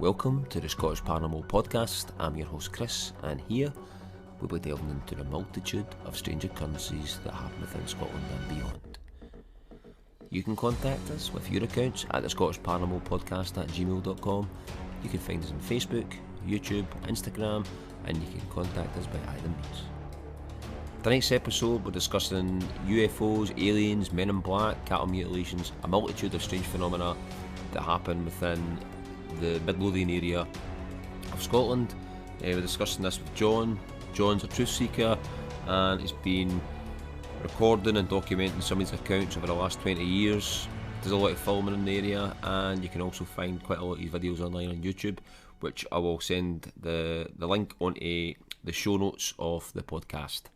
Welcome to the Scottish Paranormal Podcast. I'm your host Chris, and here we'll be delving into a multitude of strange occurrences that happen within Scotland and beyond. You can contact us with your accounts at the Scottish Paranormal Podcast at gmail.com. You can find us on Facebook, YouTube, Instagram, and you can contact us by either means. Tonight's episode we're discussing UFO'S, aliens, men in black, cattle mutilations, a multitude of strange phenomena that happen within the Midlothian area of Scotland. We're discussing this with John. John's a truth seeker and he's been recording and documenting some of his accounts over the last 20 years. There's a lot of filming in the area, and you can also find quite a lot of his videos online on YouTube, which I will send the link onto the show notes of the podcast.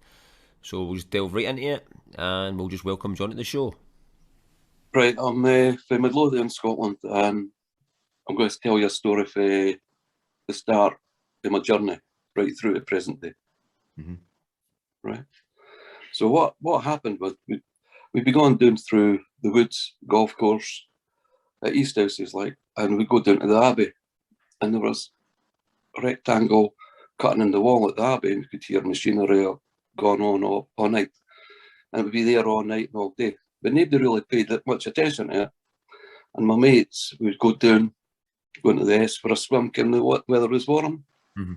So we'll just delve right into it, and we'll just welcome John to the show. Right, I'm from Midlothian, Scotland, and I'm going to tell you a story from the start of my journey right through to present day. Mm-hmm. Right. So what happened was we'd be going down through the woods golf course at East Houses, and we'd go down to the Abbey, and there was a rectangle cutting in the wall at the Abbey, and we could hear machinery going on all night, and we'd be there all night and all day. But nobody really paid that much attention to it. And my mates would go down, going to the S for a swim, when the weather was warm. Mm-hmm.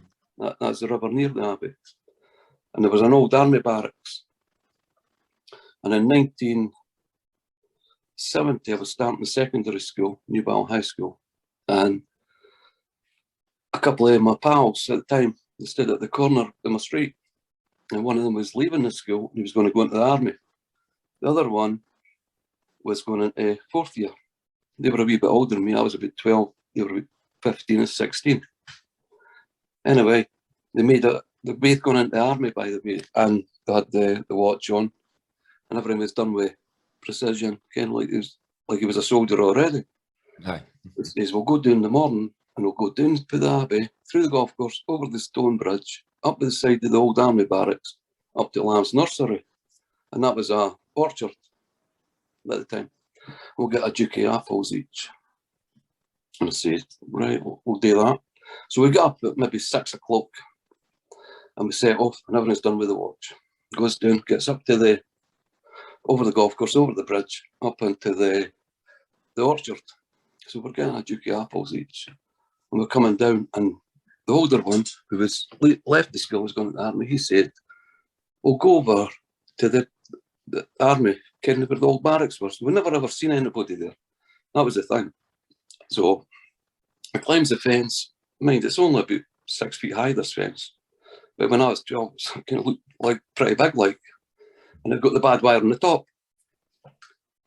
That's the river near the Abbey. And there was an old army barracks. And in 1970, I was starting secondary school, Newball High School. And a couple of my pals at the time, they stood at the corner of my street. And one of them was leaving the school, and he was going to go into the army. The other one was going into fourth year. They were a wee bit older than me. I was about 12. They were about 15 and 16. Anyway, they're both going into the army, by the way, and they had the watch on, and everything was done with precision, kind of like he was a soldier already. Aye. He says, we'll go down in the morning, and we'll go down to the Abbey, through the golf course, over the stone bridge, up the side of the old army barracks, up to Lamb's nursery, and that was a orchard at the time. We'll get a Duke of apples each. And I said, right, we'll do that. So we got up at maybe 6 o'clock, and we set off, and everything's done with the watch. Goes down, gets up to over the golf course, over the bridge, up into the orchard. So we're getting a Duke of apples each. And we're coming down, and the older one, who was left the school, was going to the army, he said, we'll go over to the army, kind of where the old barracks was. We never ever seen anybody there. That was the thing. So I climbs the fence. Mind, it's only about 6 feet high, this fence. But when I was 12, it kind of looked like pretty big, and it got the bad wire on the top.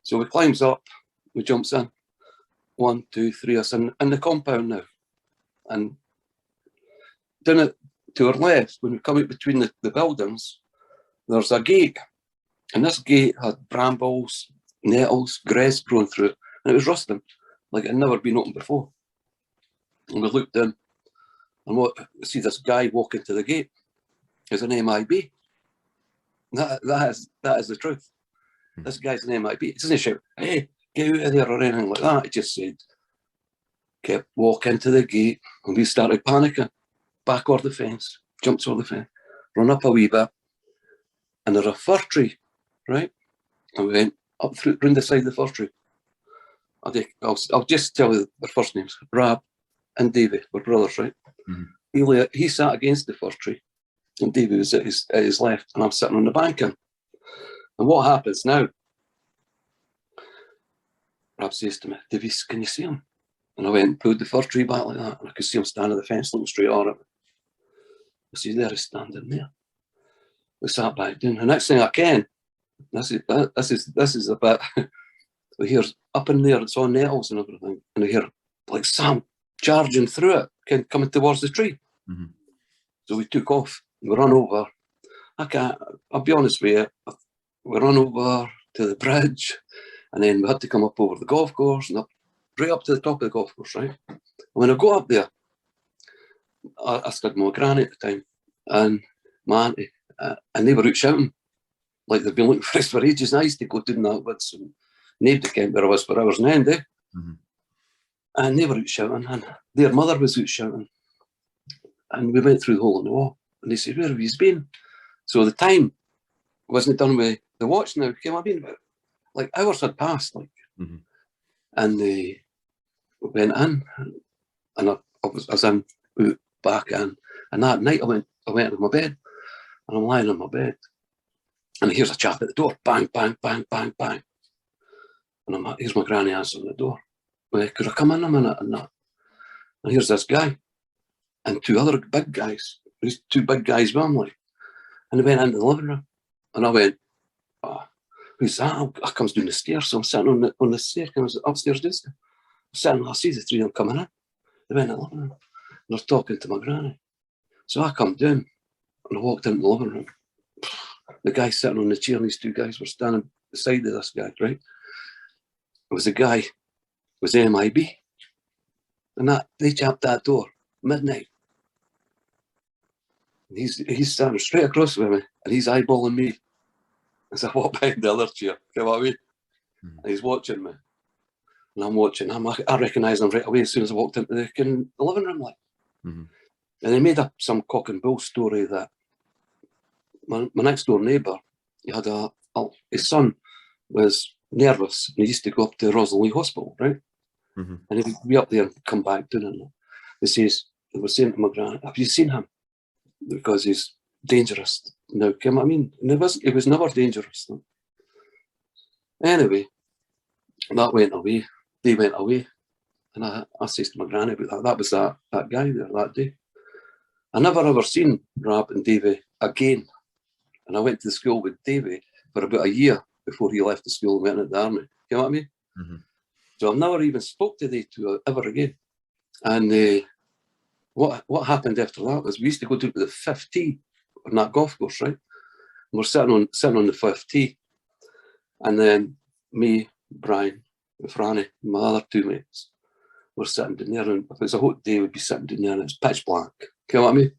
So we climbs up, we jumps in. 1, 2, 3, us in the compound now. And down it to our left, when we come out between the buildings, there's a gate. And this gate had brambles, nettles, grass growing through it, and it was rusting, like it had never been opened before. And we looked in, and we see this guy walking to the gate. It's an MIB. That is the truth. This guy's an MIB. He doesn't shout, hey, get out of there or anything like that. He just said, kept walking to the gate, and we started panicking. Back over the fence, jumps over the fence, run up a wee bit, and there's a fir tree, right? And we went up round the side of the fir tree. I'll just tell you their first names. Rab and Davy were brothers, right? Mm-hmm. He sat against the fir tree, and Davy was at his left, and I'm sitting on the banking. And what happens now? Rab says to me, Davy, can you see him? And I went and pulled the fir tree back like that, and I could see him standing on the fence looking straight at me. I said, there he's standing there. we sat back down. The next thing I can, this is a bit, we hear up in there, it's on nettles and everything, and we hear like Sam charging through it, coming towards the tree. Mm-hmm. So we took off, we run over. I'll be honest with you, we run over to the bridge, and then we had to come up over the golf course and right up to the top of the golf course, right? And when I got up there, I stood with my granny at the time, and my auntie, and they were out shouting, like they've been looking for us for ages. And I used to go down that woods, and nobody came where I was for hours on end, eh? Mm-hmm. And they were out shouting, and their mother was out shouting. And we went through the hole in the wall, and they said, "Where have you been?" So the time wasn't done with the watch now, you know what I mean? But like hours had passed, like, mm-hmm. and they went in, and I was in, back in, and that night I went to my bed, and I'm lying on my bed, and here's a chap at the door, bang, bang, bang, bang, bang, and here's my granny answering the door. Well, could I come in a minute? And here's this guy, and two other big guys. There's two big guys with him, like, and they went into the living room, and I went, "Oh, who's that?" I comes down the stairs, so I'm sitting on the staircase, upstairs desk. I'm sitting, I see the three of them coming in. They went in the living room, and they're talking to my granny. So I come down, and I walked into the living room. The guy sitting on the chair, and these two guys were standing beside of this guy, right? It was a guy, it was MIB, and they jumped that door, midnight. And he's standing straight across from me, and he's eyeballing me as I walk behind the other chair. You know what I mean? Mm-hmm. And he's watching me, and I'm watching him. I recognise him right away as soon as I walked into the living room, like. Mm-hmm. And he made up some cock and bull story that my next door neighbour, he had his son was nervous, and he used to go up to Rosalie Hospital, right? Mm-hmm. And he'd be up there and come back down, and they were saying to my granny, "Have you seen him? Because he's dangerous." Now, you know what I mean? And it was never dangerous. No? Anyway, that went away. They went away. And I says to my granny about that. That was that guy there that day. I never ever seen Rab and Davy again. And I went to school with Davy for about a year before he left the school and went into the army. You know what I mean? Mm-hmm. So I've never even spoke to they two ever again. And what happened after that was we used to go to the 5th tee on that golf course, right? And we're sitting on the 5th tee. And then me, Brian, and Franny, my other two mates, were sitting down there. And if it was a hot day, we'd be sitting down there and it's pitch black. You know what I mean?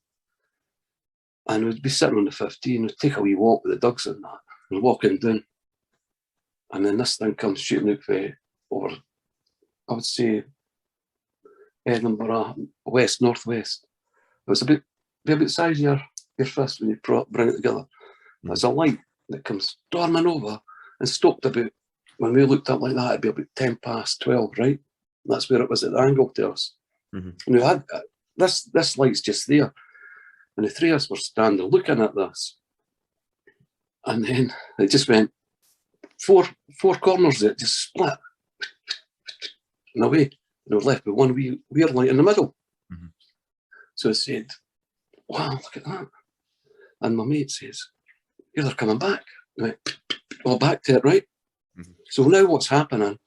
And we'd be sitting on the 5th tee and we'd take a wee walk with the dogs and that. And walking down. And then this thing comes shooting out for over, I would say, Edinburgh, west, northwest. It was about the size of your fist when you bring it together. There's a light that comes storming over and stopped about, when we looked up like that, it'd be about 10 past 12, right? And that's where it was at the angle to us. Mm-hmm. And we had this light's just there. And the three of us were standing looking at this. And then it just went, four corners of it just split and away. And we're left with one weird light in the middle. Mm-hmm. So I said, "Wow, look at that." And my mate says, "Here they're coming back." And I went, "Well, back to it, right?" Mm-hmm. So now what's happening?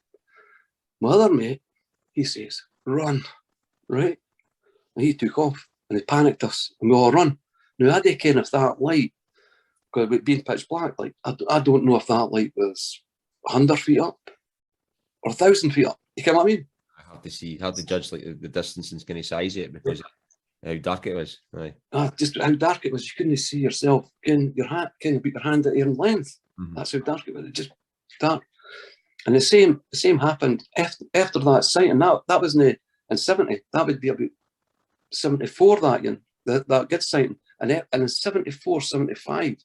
My other mate, he says, "Run," right? And he took off and he panicked us and we all run. Now I don't care if that light, because it being pitch black, like I don't know if that light was 100 feet up or 1,000 feet up. You know what I mean? Hard to judge like the distance and kind of size of it because of how dark it was. Right. Just how dark it was. You couldn't see yourself. Can you put your hand at your length? Mm-hmm. That's how dark it was. It just dark. And the same happened after that sighting. That was in 70. That would be about 74 that year. That gets sighting. And in 74, 75,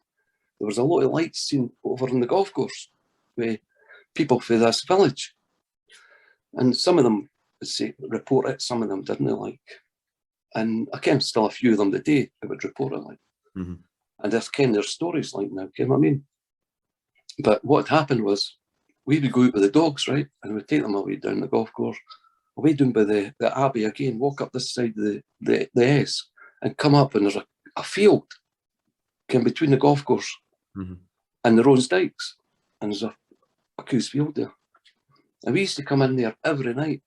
there was a lot of lights seen over on the golf course with people for this village. And some of them would report it, some of them didn't, like. And I can still a few of them today that would report it, like. Mm-hmm. And there's stories like now, you know what I mean? But what happened was, we would go out with the dogs, right? And we'd take them away down the golf course, away down by the Abbey again, walk up this side of the S, and come up and there's a field. came between the golf course and the Rose Dykes, and there's a Coos Field there. And we used to come in there every night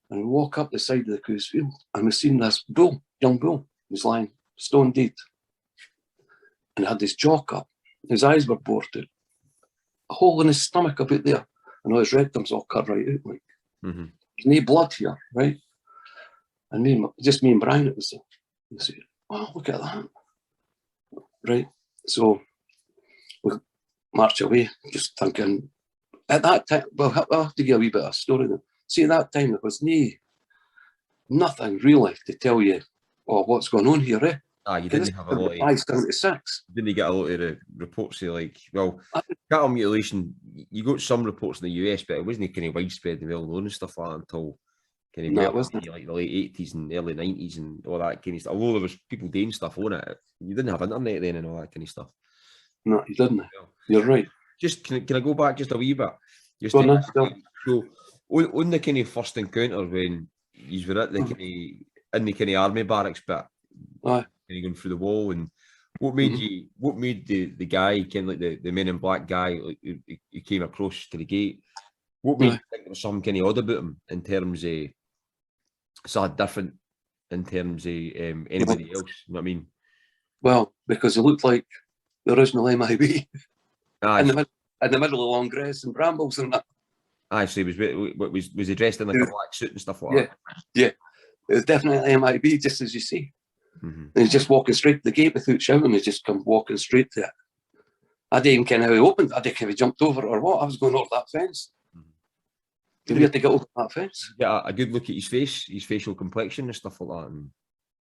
and walk up the side of the Coos Field, and we seen this bull, young bull, he was lying stone dead, and he had his jaw cut. His eyes were bored out, a hole in his stomach about there, and all his rectum's all cut right out. Like, there's no blood here, right? And just me and Brian, it was there. We said, oh, look at that. Right? So we march away, just thinking, at that time, well, I'll have to give a wee bit of a story then. See, at that time, there was nothing really to tell you, oh, what's going on here, eh? You didn't have a lot of... 576. Didn't you get a lot of the reports of, like, well, cattle mutilation, you got some reports in the US, but it wasn't kind of widespread and well known and stuff like that until kind of like the late 80s and early 90s and all that kind of stuff. Although there was people doing stuff on it, you didn't have internet then and all that kind of stuff. No, you didn't. You're right. Just, can I go back just a wee bit? Just so on the kind of first encounter when you were at the kind of, in the kind of army barracks bit, kind of going through the wall, and what made you, what made the guy, kind of like the Men in Black guy, like who came across to the gate, what made you think there was something kind of odd about him in terms of, so different in terms of anybody else, you know what I mean? Well, because he looked like the original MIB in the middle of long grass and brambles and that. So was he dressed in like a black suit and stuff like that? Yeah, it was definitely MIB, just as you see. And he's just walking straight to the gate without shouting. He just come walking straight to it. I didn't even care how he opened. I didn't care if he jumped over or what. I was going over that fence. We had to get over that fence. Yeah, a good look at his face, his facial complexion and stuff like that.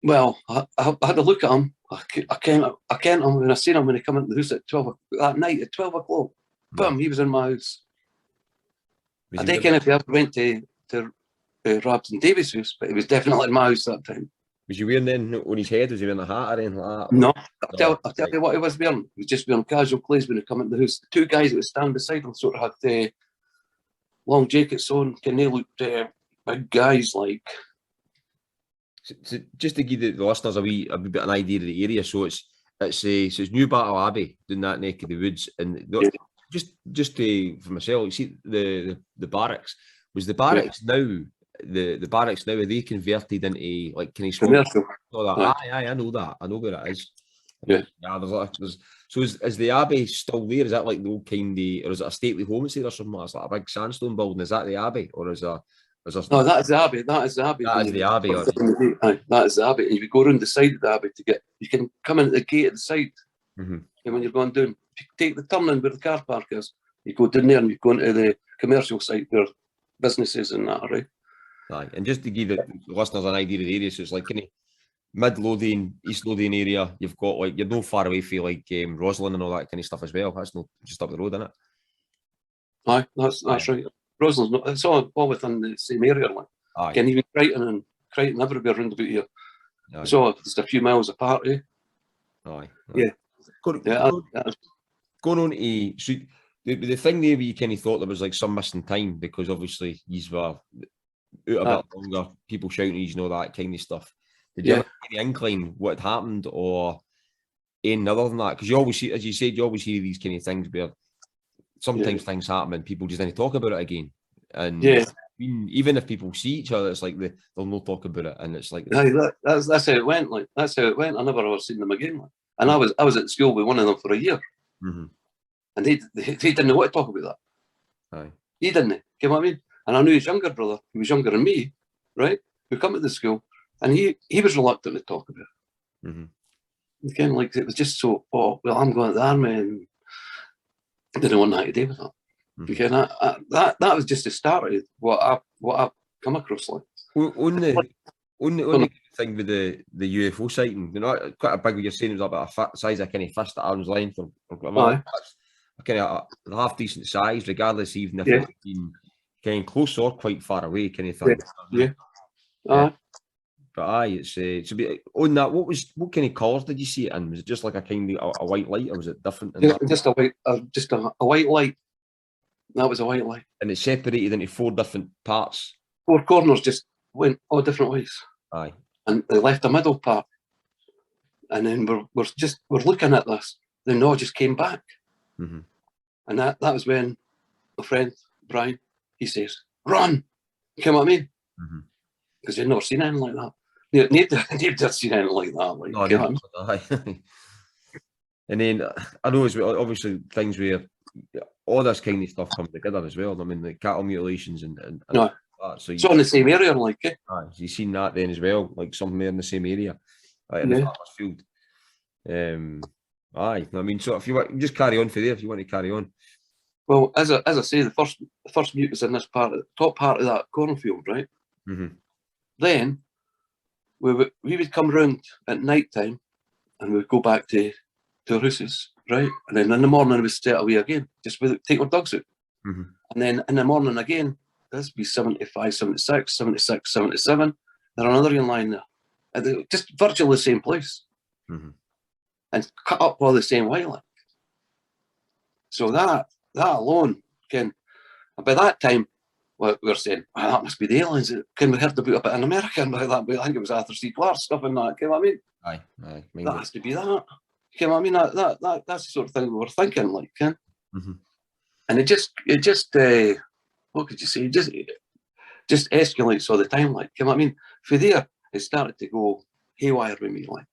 Well, I had a look at him. I kent him when I seen him when he came into the house at 12 that night at 12 o'clock. Boom, he was in my house. I didn't care if he ever went to Robson Davies' house, but he was definitely in my house that time. Was he wearing then on his head? Was he wearing a hat or anything like that? No, I'll tell you what he was wearing. He was just wearing casual clothes when he come into the house. The two guys that would stand beside him sort of had long jackets on. They looked big guys like. So just to give the listeners a wee bit of an idea of the area, so it's New Battle Abbey down that neck of the woods, and just for myself, you see the barracks. Was the barracks now? The barracks now, are they converted into like can you commercial? I know that. I know where it is. There's so is the Abbey still there? Is that like the old kind of, or is it a stately home or something? It's like a big sandstone building. Is that the Abbey, or is there? No, that is the Abbey. That is the Abbey. That is the Abbey. That is the Abbey. And if you go around the side of the Abbey you can come into the gate at the side. And when you're going down, if you take the turning where the car park is, you go down there and you go into the commercial site where businesses and that, right? And just to give the listeners an idea of the area, so it's like kind of Midlothian, East Lothian area. You've got like you're no far away from like Roslin and all that kind of stuff as well. That's not just up the road, isn't it? Aye, that's right. Roslin's not. It's all within the same area, like. Can even Crichton everywhere around about here. So just a few miles apart, eh? Going on to so the thing there, you kind of thought there was like some missing time because obviously you were out a bit longer, people shouting and all that kind of stuff. Did you ever get the incline what had happened or anything other than that? Because you always see, as you said, you always hear these kind of things where sometimes things happen and people just didn't talk about it again. And even if people see each other, it's like they'll not talk about it, and it's like that's how it went. Like that's how it went. I never ever seen them again. Like. And I was at school with one of them for a year, and they didn't know what to talk about that. He didn't. You know what I mean? And I knew his younger brother, who was younger than me, right? Who come to the school, and he was reluctant to talk about it. Again, like it was just so. Oh well, I'm going to the army, and I didn't want nothing to do with that. Again, that was just the start of what I come across like. On the thing with the UFO sighting, you know, quite a big. You're saying it was about a size of kind of fist at arm's length, or kind of a half decent size, regardless even if it's been kind of close or quite far away, kind of thing. But it's on that. What kind of colours did you see it in? Was it just like a kind of a white light, or was it different? Just a white light. That was a white light, and it separated into 4 different parts. 4 corners just went all different ways. Aye. And they left a middle part And then we're looking at this. The gnaw just came back. Mm-hmm. And that was when my friend, Brian, he says, run. You know what I mean? Because he'd never seen anything like that. Nobody had seen anything like that. Like, No, you know what I mean? And then I know as well, obviously things where all this kind of stuff comes together as well. I mean, the cattle mutilations and No. that. So It's on the same area, like it. you've seen that then as well, like somewhere in the same area, in the farmer's field. Aye, I mean, so if you want, just carry on for there if you want to carry on. Well, as I say, the first mute was in this top part of that cornfield, right? Mm-hmm. Then we would come round at night time and we'd go back to our houses, right? And then in the morning we'd stay away again, just take our dogs out. Mm-hmm. And then in the morning again, this would be 75, 76, 76, 77. There's another in line there. Just virtually the same place. Mm-hmm. And cut up all the same way. Like. So that alone can, by that time, we were saying, well, that must be the aliens. Can we heard about in America? And by that, I think it was Arthur C. Clarke stuff and that. You know what I mean? Aye. That has to be that. You know what I mean? That's the sort of thing we were thinking, like, Ken. Mm-hmm. And it just what could you say? Just escalates all the time, like, you know what I mean? For there, it started to go haywire with me, like.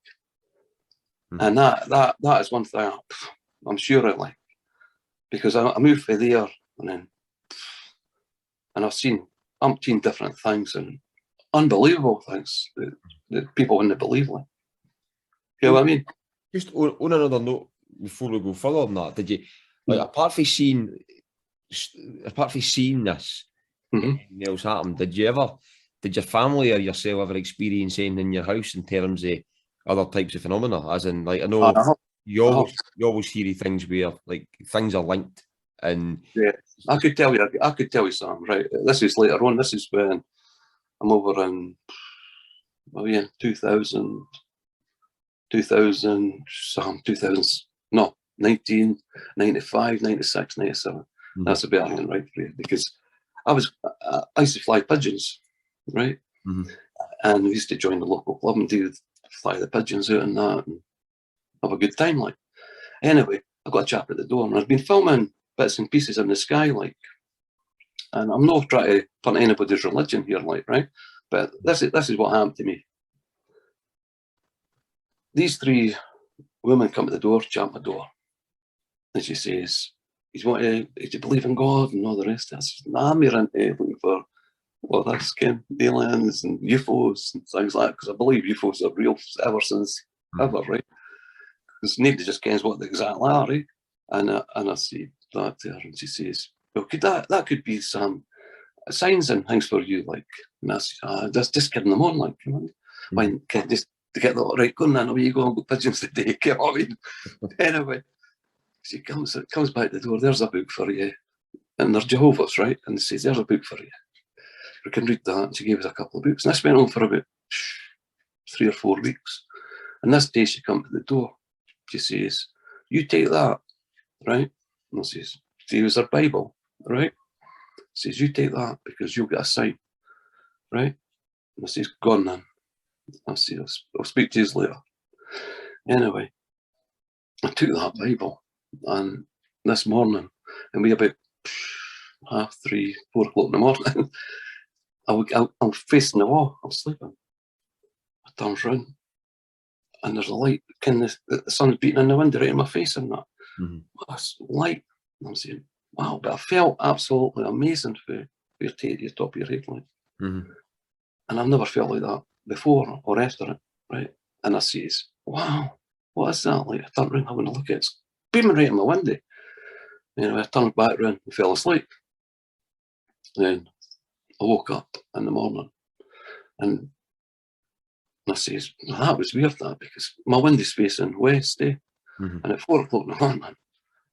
Mm-hmm. And that is one thing I'm sure of, like, because I moved for there and I've seen umpteen different things and unbelievable things that people wouldn't believe, like. You know what I mean? Just on another note, before we go further on that, did you, like, apart from seeing this, anything else happen? Did your family or yourself ever experience anything in your house in terms of other types of phenomena? As in, like, I know you always hear things where, like, things are linked, and yeah, I could tell you something, right? This is later on. This is when I'm over in 2000, 1995, 96, 97. Mm-hmm. That's about it, right? Because I used to fly pigeons, right? Mm-hmm. And we used to join the local club and fly the pigeons out and that and have a good time, like. Anyway, I got a chap at the door and I've been filming bits and pieces in the sky, like, and I'm not trying to punt anybody's religion here, like, right? But this is what happened to me. These three women come to the door, jump the door, and she says, "Do you believe in God and all the rest?" I said, "Nah, I'm here looking for this kind of aliens and UFO'S and things like that, because I believe UFO'S are real ever since ever, right? Because nobody just cares what they exactly are, right?" And I say that to her, and she says, "Well, that could be some signs and things for you, like." And I say, just kidding them on, like, you know, why can't just to get that right going, then away you go and go pigeons today, you know what I mean? Anyway, she comes back to the door, "There's a book for you." And they're Jehovah's, right? And she says, "There's a book for you. We can read that." And she gave us a couple of books. And this went on for about 3 or 4 weeks. And this day she come to the door. She says, "You take that," right? And I says, she was her Bible, right? She says, "You take that because you'll get a sign," right? And I says, "Go on then." I say, "I'll speak to you later." Anyway, I took that Bible, and this morning, and we about 3:30, 4 o'clock in the morning, I'm facing the wall, I'm sleeping. I turn round, and there's a light, the sun's beating in the window right in my face and that. Mm-hmm. What's light? And I'm saying, wow, but I felt absolutely amazing for your top of your head, like. Mm-hmm. And I've never felt like that before or after it, right? And I says, "Wow, what is that?" Like, I turned around, having a look at it. It's beaming right in my window. Anyway, I turned back around and fell asleep. Then I woke up in the morning and I says, "That was weird, that, because my window's facing west, eh?" Mm-hmm. And at 4 o'clock in the morning,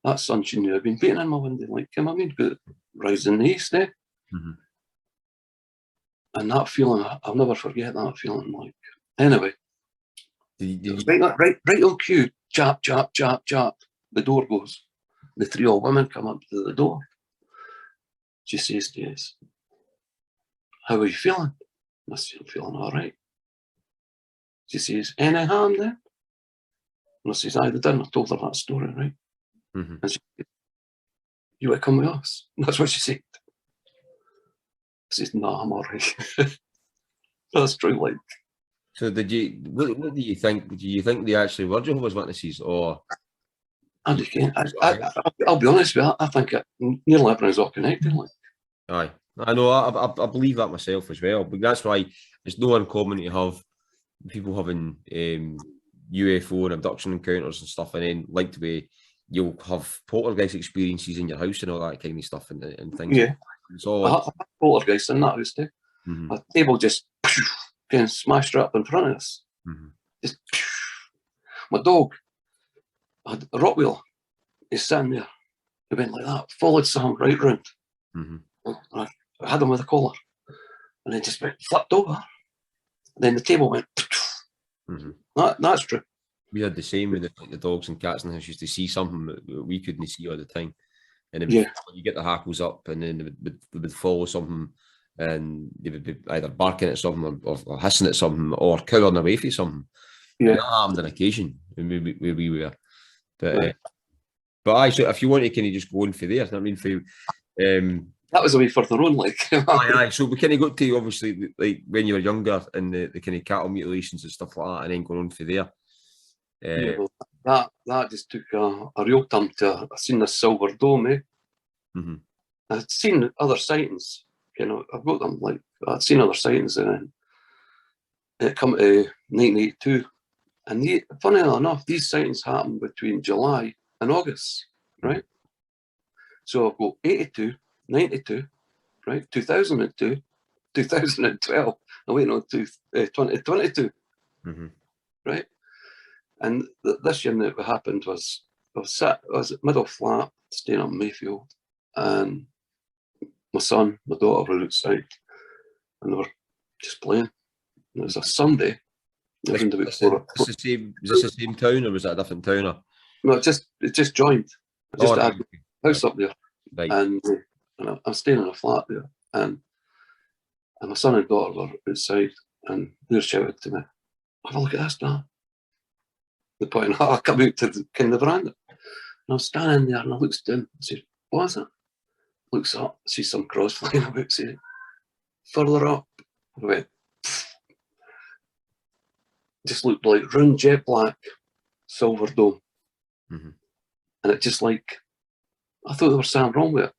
that sunshine had been beating in my window, like, you know what I mean? But rising in the east, eh? Mm-hmm. And that feeling, I'll never forget that feeling, like. Anyway, right on cue, chap, chap, chap, chap, the door goes. The 3 old women come up to the door. She says to us, "How are you feeling?" I say, "I'm feeling all right." She says, "Any harm then?" And I says, aye, they didn't. I told her that story, right? Mm-hmm. And she said, you want to come with us? And that's what she said. I says, no, I'm all right. That's true, like. So did you, what do you think? Do you think they actually were Jehovah's Witnesses, or? And again, I'll be honest with you, I think nearly everyone's all connected, like. Aye, I know, I believe that myself as well, but that's why it's no uncommon to have people having UFO and abduction encounters and stuff, and then like the way you'll have poltergeist experiences in your house and all that kind of stuff and things. Yeah. It's all I had poltergeist in that house too. Mm-hmm. A table just getting smashed up in front of us. Mm-hmm. Just my dog had a Rottweiler. He's sitting there. He went like that, followed Sam right round. Mm-hmm. I had him with a collar, and then just went flipped over. And then the table went. Mm-hmm. That's true. We had the same with the dogs and cats in the house. Used to see something that we couldn't see all the time, and then you get the hackles up, and then they would follow something, and they would be either barking at something or hissing at something or cowering away from something. Yeah, that happened on occasion where we were. But right. But aye, so if you want to kind of just go in for there, I mean, for that was a way further on, like. aye. So we kind of got to obviously like when you were younger and the kind of cattle mutilations and stuff like that, and then going on for there. Yeah, well, that just took a real time to. I seen the silver dome, eh? Mm-hmm. I'd seen other sightings. You know, I've got them. Like I'd seen other sightings, and then it come to 1982. And funny enough, these sightings happened between July and August, right? So I've got 82, 92, right? 2002, 2012. I'm waiting on 2022, right? And this year that happened was, I was at middle flat, staying on Mayfield, and my son, my daughter were outside, and they were just playing. And it was a Sunday. Is this the same town, or was that a different town? Or? No, it just joined. I just had a house up there, right. and I'm staying in a flat there, and my son and daughter were outside, and they shouted to me, "Have a look at this, Dad." The point, I come out to the kind of veranda, and I'm standing there, and I looks down, I said, "What is it?" Looks up, I see some cross flying about, say, further up. I went, just looked like round jet black silver dome. Mm-hmm. And it just like, I thought there was something wrong with it,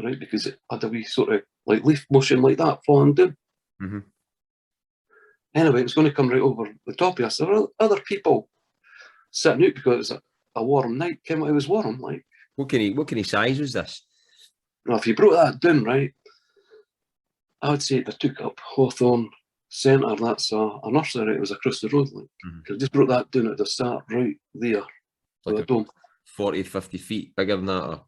right? Because it had a wee sort of like leaf motion like that falling down. Mm-hmm. Anyway, it was going to come right over the top of us. There were other people sitting out because it was a warm night. It was warm, like. What kind of size was this? Now, if you brought that down, right, I would say they took up Hawthorne Centre. That's a nursery. It was across the road, like. Mm-hmm. I just brought that down at the start, right there. Like the dome. 40, 50 feet bigger than that? Or?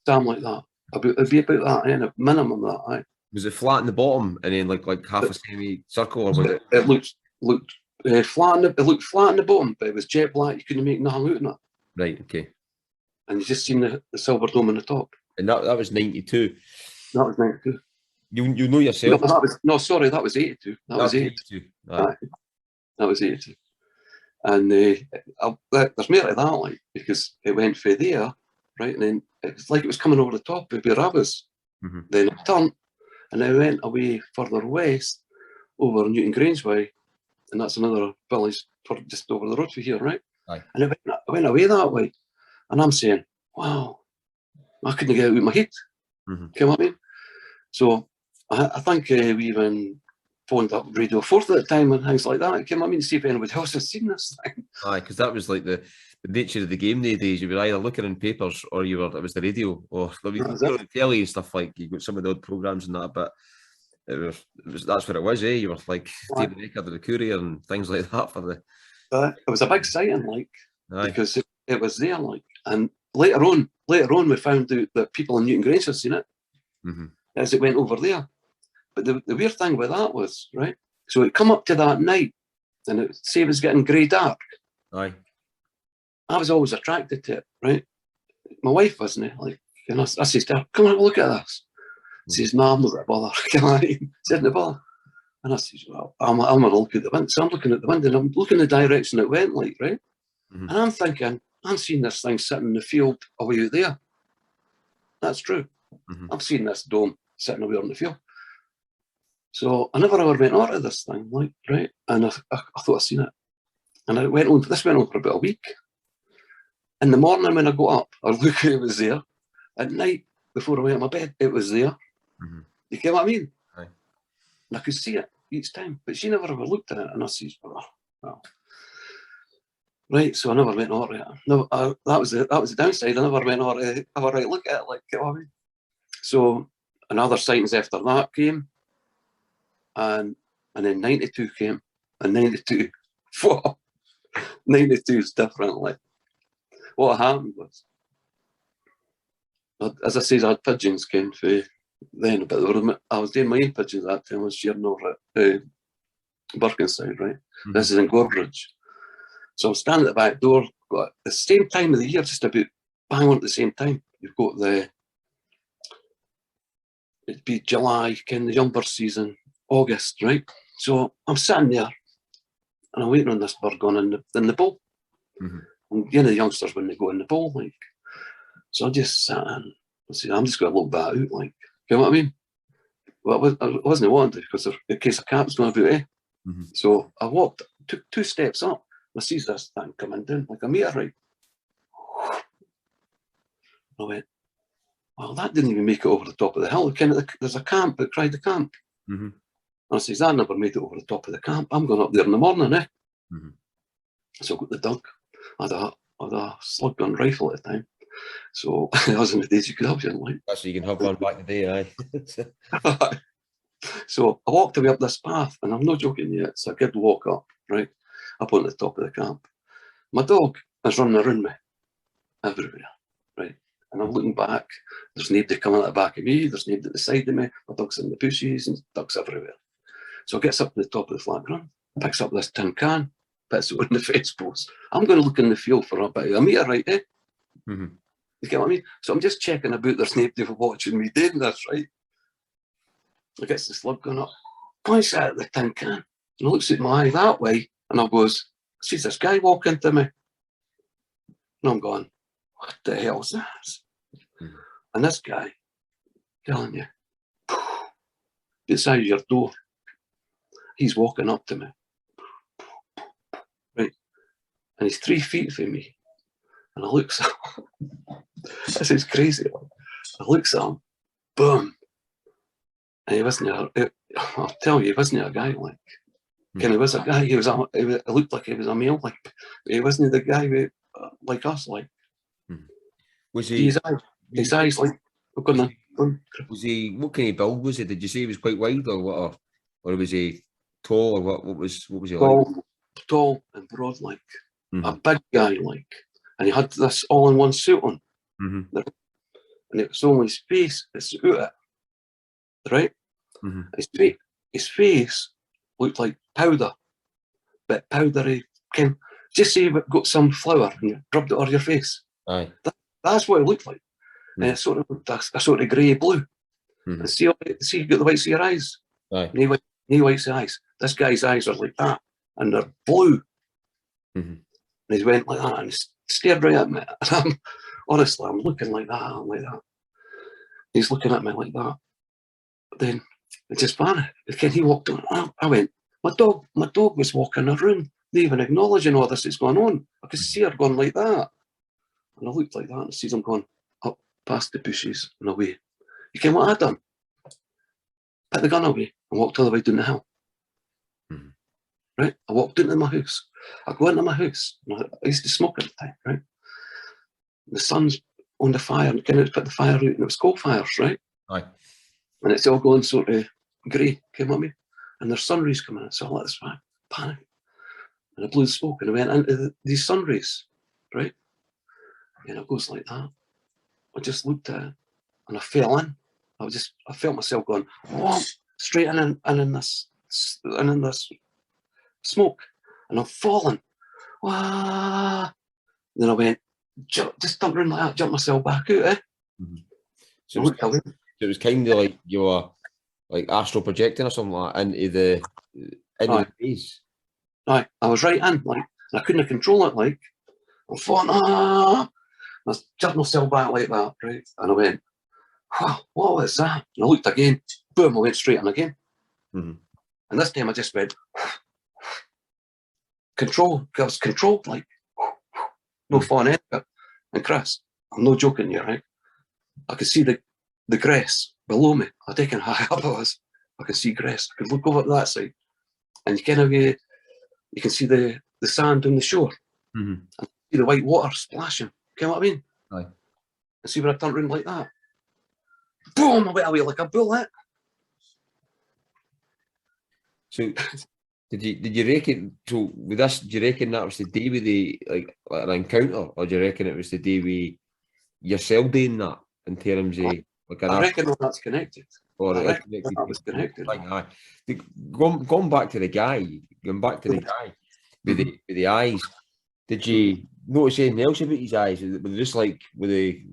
Something like that. It'd be about that, a minimum of that, aye. Was it flat in the bottom and then like half a semi-circle? Or was it looked flat. It looked flat in the bottom, but it was jet black. You couldn't make nothing out of it. Right, okay. And you just seen the silver dome on the top. And that was 92. That was 92. You know yourself. No, that was 82. That was 82. Right. That was 82. And there's more to that, like, because it went for there, right, and then it's like it was coming over the top of where I was. Mm-hmm. Then it turned, and then it went away further west over Newton Grange way, and that's another village just over the road from here, right? Aye. And it went away that way, and I'm saying, wow, I couldn't get it out of my head. Mm-hmm. You know what I mean? So I think we even phoned up Radio 4 at the time and things like that. You know what I mean? To see if anybody else has seen this thing. Aye, because that was like the nature of the game these days. You were either looking in papers or it was the radio, or the telly and stuff. Like you got some of the odd programmes and that, but it was that's what it was, eh? You were like taking the record of the Courier and things like that for the. It was a big sighting, like, because it was there, like, and later on we found out that people in Newton Grange had seen it as it went over there. But the weird thing with that was, right, so it come up to that night and it was getting grey dark. Aye. I was always attracted to it, right? My wife wasn't, like, and I says to her, "Come on, have a look at this." She says, "No, I'm not going to bother." She didn't bother. And I says, "Well, I'm going to look at the window." So I'm looking at the window and I'm looking the direction it went, like, right? And I'm thinking, I'm seeing this thing sitting in the field away out there. That's true. I've seen this dome sitting away on the field. So I never ever went on to this thing, like, right? And I thought I'd seen it. And this went on for about a week. In the morning when I got up, I looked, it was there. At night, before I went to my bed, it was there. You get what I mean? Aye. And I could see it each time, but she never ever looked at it. And I said, well. Right, so I never went on to it. No, that was the downside. I never went on to have a right look at it, like, you know what I mean? So another sightings after that came, and then 92 came, and 92, 92 is different. Like, what happened was, as I said, I had pigeons came for then, but I was doing my own pigeons that time. I was sharing over at Birkenside, right? This is in Gorbridge. So I'm standing at the back door, got the same time of the year, just about bang on at the same time. You've got it'd be July, kind of the younger season, August, right? So I'm sitting there and I'm waiting on this bird going in the bowl. And you know, the youngsters when they go in the bowl, like, so I just sat in. I said, I'm just going to look that out, like, you know what I mean? Well, I wasn't wanting to because in case a cat was going about, eh? So I took 2 steps up. I see this thing coming down like a meteorite. I went, well, that didn't even make it over the top of the hill. There's a camp outside the camp. And I says, I never made it over the top of the camp. I'm going up there in the morning, eh? So I got the dog. I had a slug gun rifle at the time. So I was in the days you could have one, like. That's so you can have one back today, aye. So I walked away up this path, and I'm not joking yet. So I did walk up, right, up on the top of the camp. My dog is running around me everywhere, right? And I'm looking back. There's nobody coming at the back of me. There's nobody at the side of me. My dog's in the bushes and ducks everywhere. So I gets up to the top of the flat ground, picks up this tin can, puts it on the fence post. I'm going to look in the field for about a meteorite, eh? You get what I mean? So I'm just checking about there's nobody watching me doing this, right? I gets the slug going up, points at the tin can, and looks at my eye that way, and I goes, sees this guy walking to me. And I'm going, what the hell's this? And this guy, telling you, beside your door, he's walking up to me. Right? And he's 3 feet from me. And I looks at him. This is crazy. I looks at him, boom. And he wasn't I'll tell you, he wasn't a guy like. He was a guy, it looked like he was a male, like, he wasn't the guy like us, like. Was he? His eyes like, was he, what kind of build was he? Did you say he was quite wide or what? Or was he tall or what? What was he like? Tall and broad, like, a big guy, like. And he had this all-in-one suit on. And it was only his face, it's out it. Right? His face looked like powder, but powdery. Just say you've got some flour and you rubbed it on your face. Aye. That's what it looked like. And it sort of looked a sort of grey blue. And see you got the whites of your eyes. Aye. Knee whites of eyes. This guy's eyes are like that, and they're blue. And he went like that and he stared right at me. And honestly, I'm looking like that. He's looking at me like that. But then it just vanished. He walked on. I went, my dog was walking around, not even acknowledging all this that's going on. I could see her going like that. And I looked like that and I see them going up past the bushes and away. You can what I done? Put the gun away and walked all the way down the hill. Right? I walked into my house. I go into my house. I used to smoke at the time, right? The sun's on the fire and kind of put the fire out and it was coal fires, right? Aye. And it's all going sort of grey, came at me. And there's sun rays coming in. So I let this panic. And I blew the smoke and I went into these sun rays, right? And it goes like that. I just looked at it and I fell in. I felt myself going, whomp, straight in this smoke. And I'm falling. Wah. Then I went, just jumped around like that, jumped myself back out, eh? So it was kind of like you were like astral projecting or something like that into the base. Aye, I was right in, like, and I couldn't control it, like. I'm falling, I jerked myself back like that, right? And I went, wow, what was that? And I looked again, boom, I went straight in again. Mhm. And this time I just went, control, I was controlled, like, no fun in it. And Chris, I'm not joking you, right? I could see the grass below me. I think how high up I was. I could see grass. I could look over to that side. And you can see the sand on the shore. Mhm. And see the white water splashing. You know what I mean? Aye. And see where I turned around like that. Boom, I went away like a bullet. So did you reckon, so with this, do you reckon that was the day with the like an encounter, or do you reckon it was the day with yourself doing that in terms of like an I reckon that's connected. or I reckon connected that was connected. aye. Going back to the guy, with the eyes, did you notice anything else about his eyes? Were they just like with the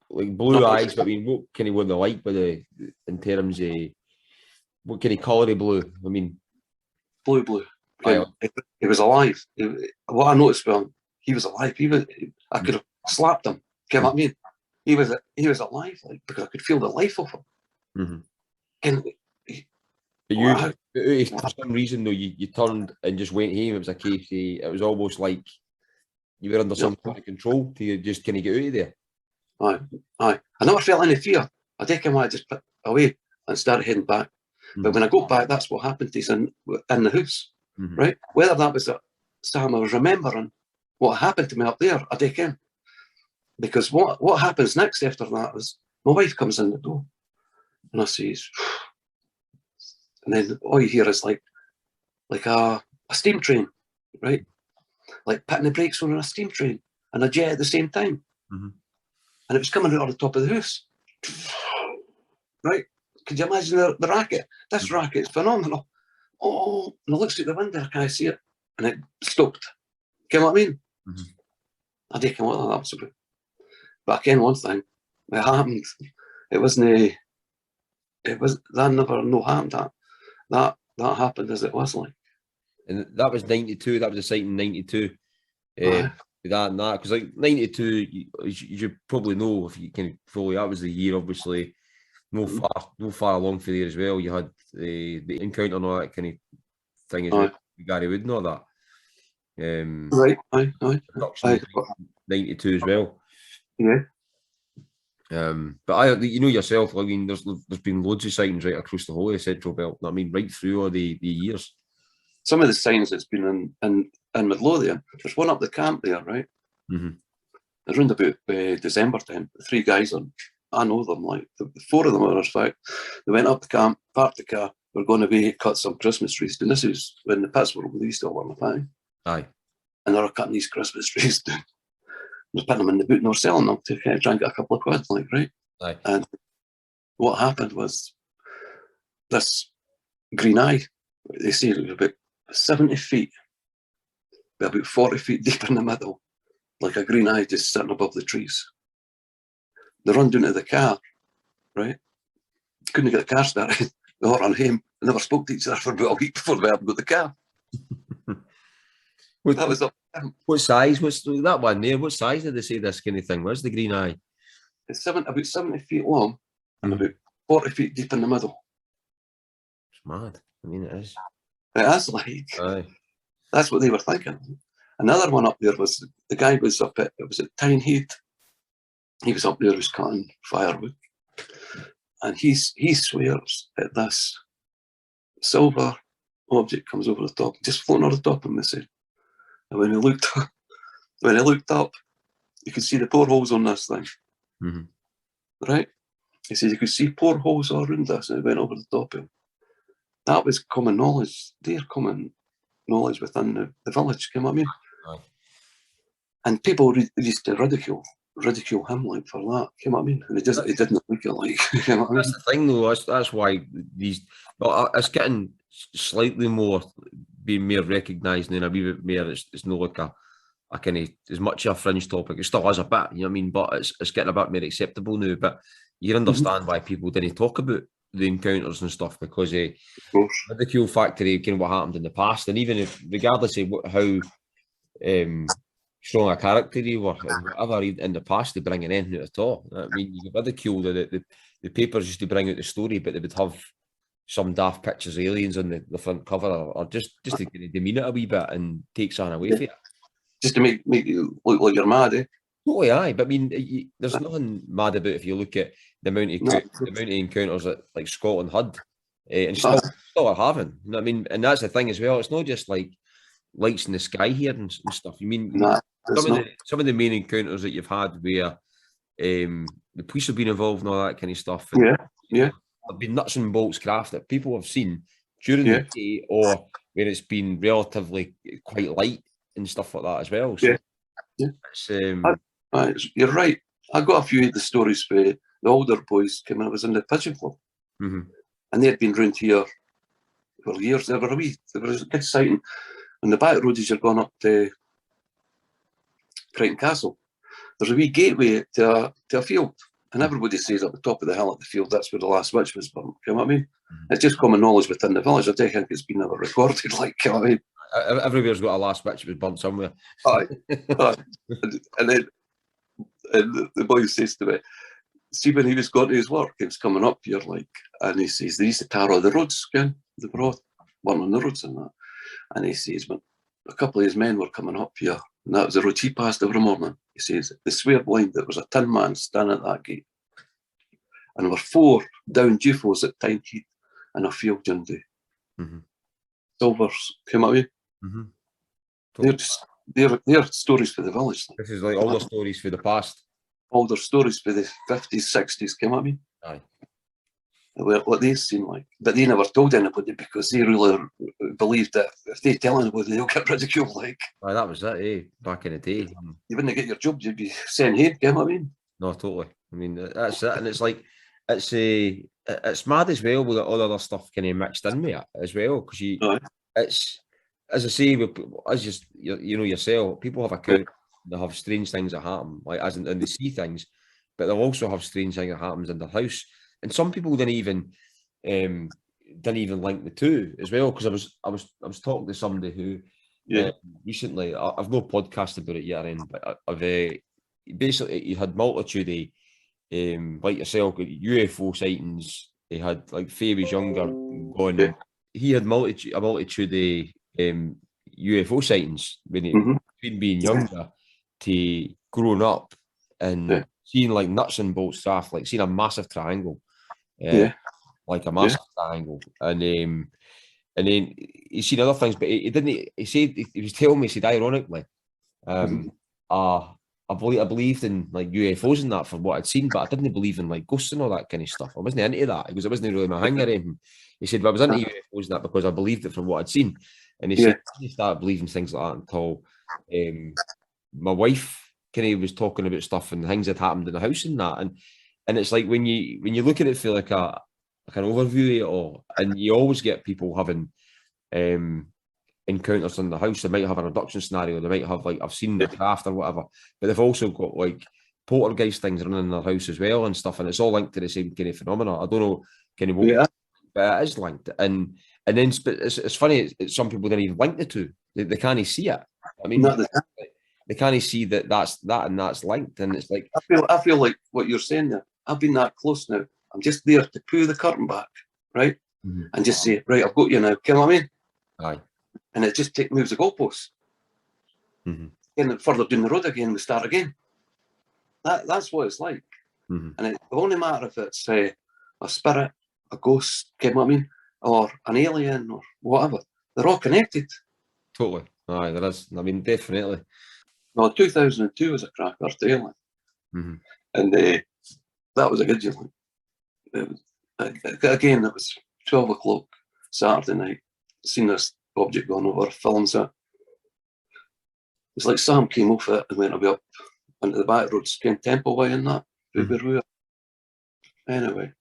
like blue eyes? But I mean, what kind of were they like with the in terms of what kind of colour of blue? I mean, Blue. aye. He was alive. What I noticed, well, he was alive. I could have slapped him. You know what I mean? He was alive, like, because I could feel the life of him. Mhm. And But you, for some reason though, you turned and just went home. It was a case of, it was almost like you were under some sort of control to just kind of get out of there. Aye. I never felt any fear. I think I just put away and started heading back. But when I got back, that's what happened to us in the house, right? Whether that was Sam, I was remembering what happened to me up there, I take in. Because what happens next after that is my wife comes in the door and I says, and then all you hear is like a steam train, right? Like putting the brakes on a steam train and a jet at the same time. And it was coming out of the top of the house. Right? Could you imagine the racket? This racket is phenomenal. Oh, and I looks out the window, I can't see it. And it stopped. You know what I mean? I don't know what that was about. But I ken one thing. It happened. That never happened. That happened as it was like. And that was 92. That was a site in 92. That and that, because like 92, you probably know if you can follow. That was the year, obviously, no far along for there as well. You had the encounter and all that kind of thing as well. Gary Wood and all that. Right. Aye. 92 as well. Yeah. But you know yourself, I mean, there's been loads of sightings right across the whole of the Central Belt. I mean, right through all the years. Some of the signs that's been in Midlothian, there's one up the camp there, right? Around about December time, 3 guys on. I know them, like 4 of them are, in fact. They went up the camp, parked the car. We're going to be cut some Christmas trees. And this is when the pits were released all on the time. Aye. And they were cutting these Christmas trees down. They're putting them in the boot and they're selling them to try and get a couple of quid, like, right? Aye. And what happened was this green eye, they say it was about 70 feet, but about 40 feet deep in the middle, like a green eye just sitting above the trees. They run down to the car, right? Couldn't get the car started. They all ran home. They never spoke to each other for about a week before they ever got the car. That was up. What size was that one there? What size did they say this kind of thing was, the green eye? It's about 70 feet long and about 40 feet deep in the middle. It's mad. I mean, it is. It is like. Aye. That's what they were thinking. Another one up there was the guy was up at Tynehead. He was up there, was cutting firewood, and he swears that this silver object comes over the top, just floating over the top of him. They said, and when he looked up, you could see the poreholes on this thing. Right? He said you could see poreholes all around this, and it went over the top of him. That was common knowledge. They're common knowledge within the village. You know what I mean? Aye. And people used to ridicule him like for that. You know what I mean? And he didn't look it like. You know what I mean? That's the thing, though. That's why these. Well, it's getting slightly more being more recognised and a wee bit more. It's not like a kind of as much a fringe topic. It still has a bit, you know what I mean? But it's getting a bit more acceptable now. But you can understand why people didn't talk about the encounters and stuff because of ridicule factor of what happened in the past, and even if regardless of how strong a character you were, and whatever in the past they bring anything out at all. I mean, you could ridicule the papers just to bring out the story, but they would have some daft pictures of aliens on the front cover, or just to kind of demean it a wee bit and take something away from it. Just to make you look like you're mad, eh? Totally, aye. But I mean, there's nothing mad about if you look at the amount of encounters that like Scotland had, and still are having. You know what I mean? And that's the thing as well. It's not just like lights in the sky here and stuff. You mean some of the main encounters that you've had where the police have been involved and all that kind of stuff. And, yeah. There've been nuts and bolts craft that people have seen during the day, or where it's been relatively quite light and stuff like that as well. So it's, you're right. I got a few of the stories for the older boys came in. I was in the Pigeon Club, and they had been round here for years. There was a good sighting on the back road as you're going up to Crichton Castle. There's a wee gateway to a field. And everybody says at the top of the hill at the field, that's where the last witch was burnt. You know what I mean? It's just common knowledge within the village. I don't think it's been ever recorded. Like, you know what I mean? Everywhere's got a last witch was burnt somewhere. Aye. And then the boy says to me, see, when he was going to his work, he was coming up here, like, and he says, they used to tar all the roads, again, the broad, one on the roads and that. And he says, when a couple of his men were coming up here, and that was the road he passed every morning. He says, they swear blind there was a tin man standing at that gate. And there were 4 down UFO'S at time heat in a field one day. Silvers came out of They're stories for the village. This is like all the stories for the past. All their stories for the 50s, 60s came out of Aye. What they've seen, like. But they never told anybody because they really believed that if they tell anybody, they'll get ridiculed, like. Aye, that was it, eh? Back in the day. You wouldn't get your job, you'd be sent here, you know what I mean? No, totally. I mean, that's it. And it's like, it's mad as well with all the other stuff kind of mixed in with it as well. Because it's, as I say, as just, you know yourself, people have accounts, they have strange things that happen, like as in, and they see things, but they'll also have strange things that happens in their house. And some people didn't even link the two as well. Because I was talking to somebody who recently, I've no podcast about it yet, but I've basically you had multitude of like yourself, UFO sightings. He had like Faye was younger going. He had a multitude of UFO sightings when between being younger to growing up and seeing like nuts and bolts stuff, like seeing a massive triangle. Like a massive triangle, and then he's seen other things, but he didn't. He said he was telling me. He said ironically, I believed in like UFOs and that from what I'd seen, but I didn't believe in like ghosts and all that kind of stuff. I wasn't into that because it wasn't really my hang or anything. He said, but I was into UFOs and that because I believed it from what I'd seen. And he said I didn't start believing things like that until my wife kind of was talking about stuff and things that happened in the house and that. And it's like when you look at it for like an overview of it all, and you always get people having encounters in the house. They might have an abduction scenario, they might have like I've seen the craft or whatever, but they've also got like poltergeist things running in their house as well and stuff, and it's all linked to the same kind of phenomena. I don't know kind of what, but it is linked. And then it's funny. Some people don't even link the two. They can't see it. I mean, they can't see that's linked, and it's like I feel like what you're saying there. I've been that close now. I'm just there to pull the curtain back, right, and just say, right, I've got you now. You know what I mean? Aye. And it just moves the goalposts. And further down the road again, we start again. That's what it's like. And it only matter if it's a spirit, a ghost, you know what I mean, or an alien or whatever. They're all connected. Totally. Aye, there is. I mean, definitely. Well, 2002 was a cracker to alien. And that was a good year. Again, it was 12 o'clock Saturday night. Seen this object going over, films it. It's like Sam came off it and went away up into the back roads, came Temple Way and that. Anyway,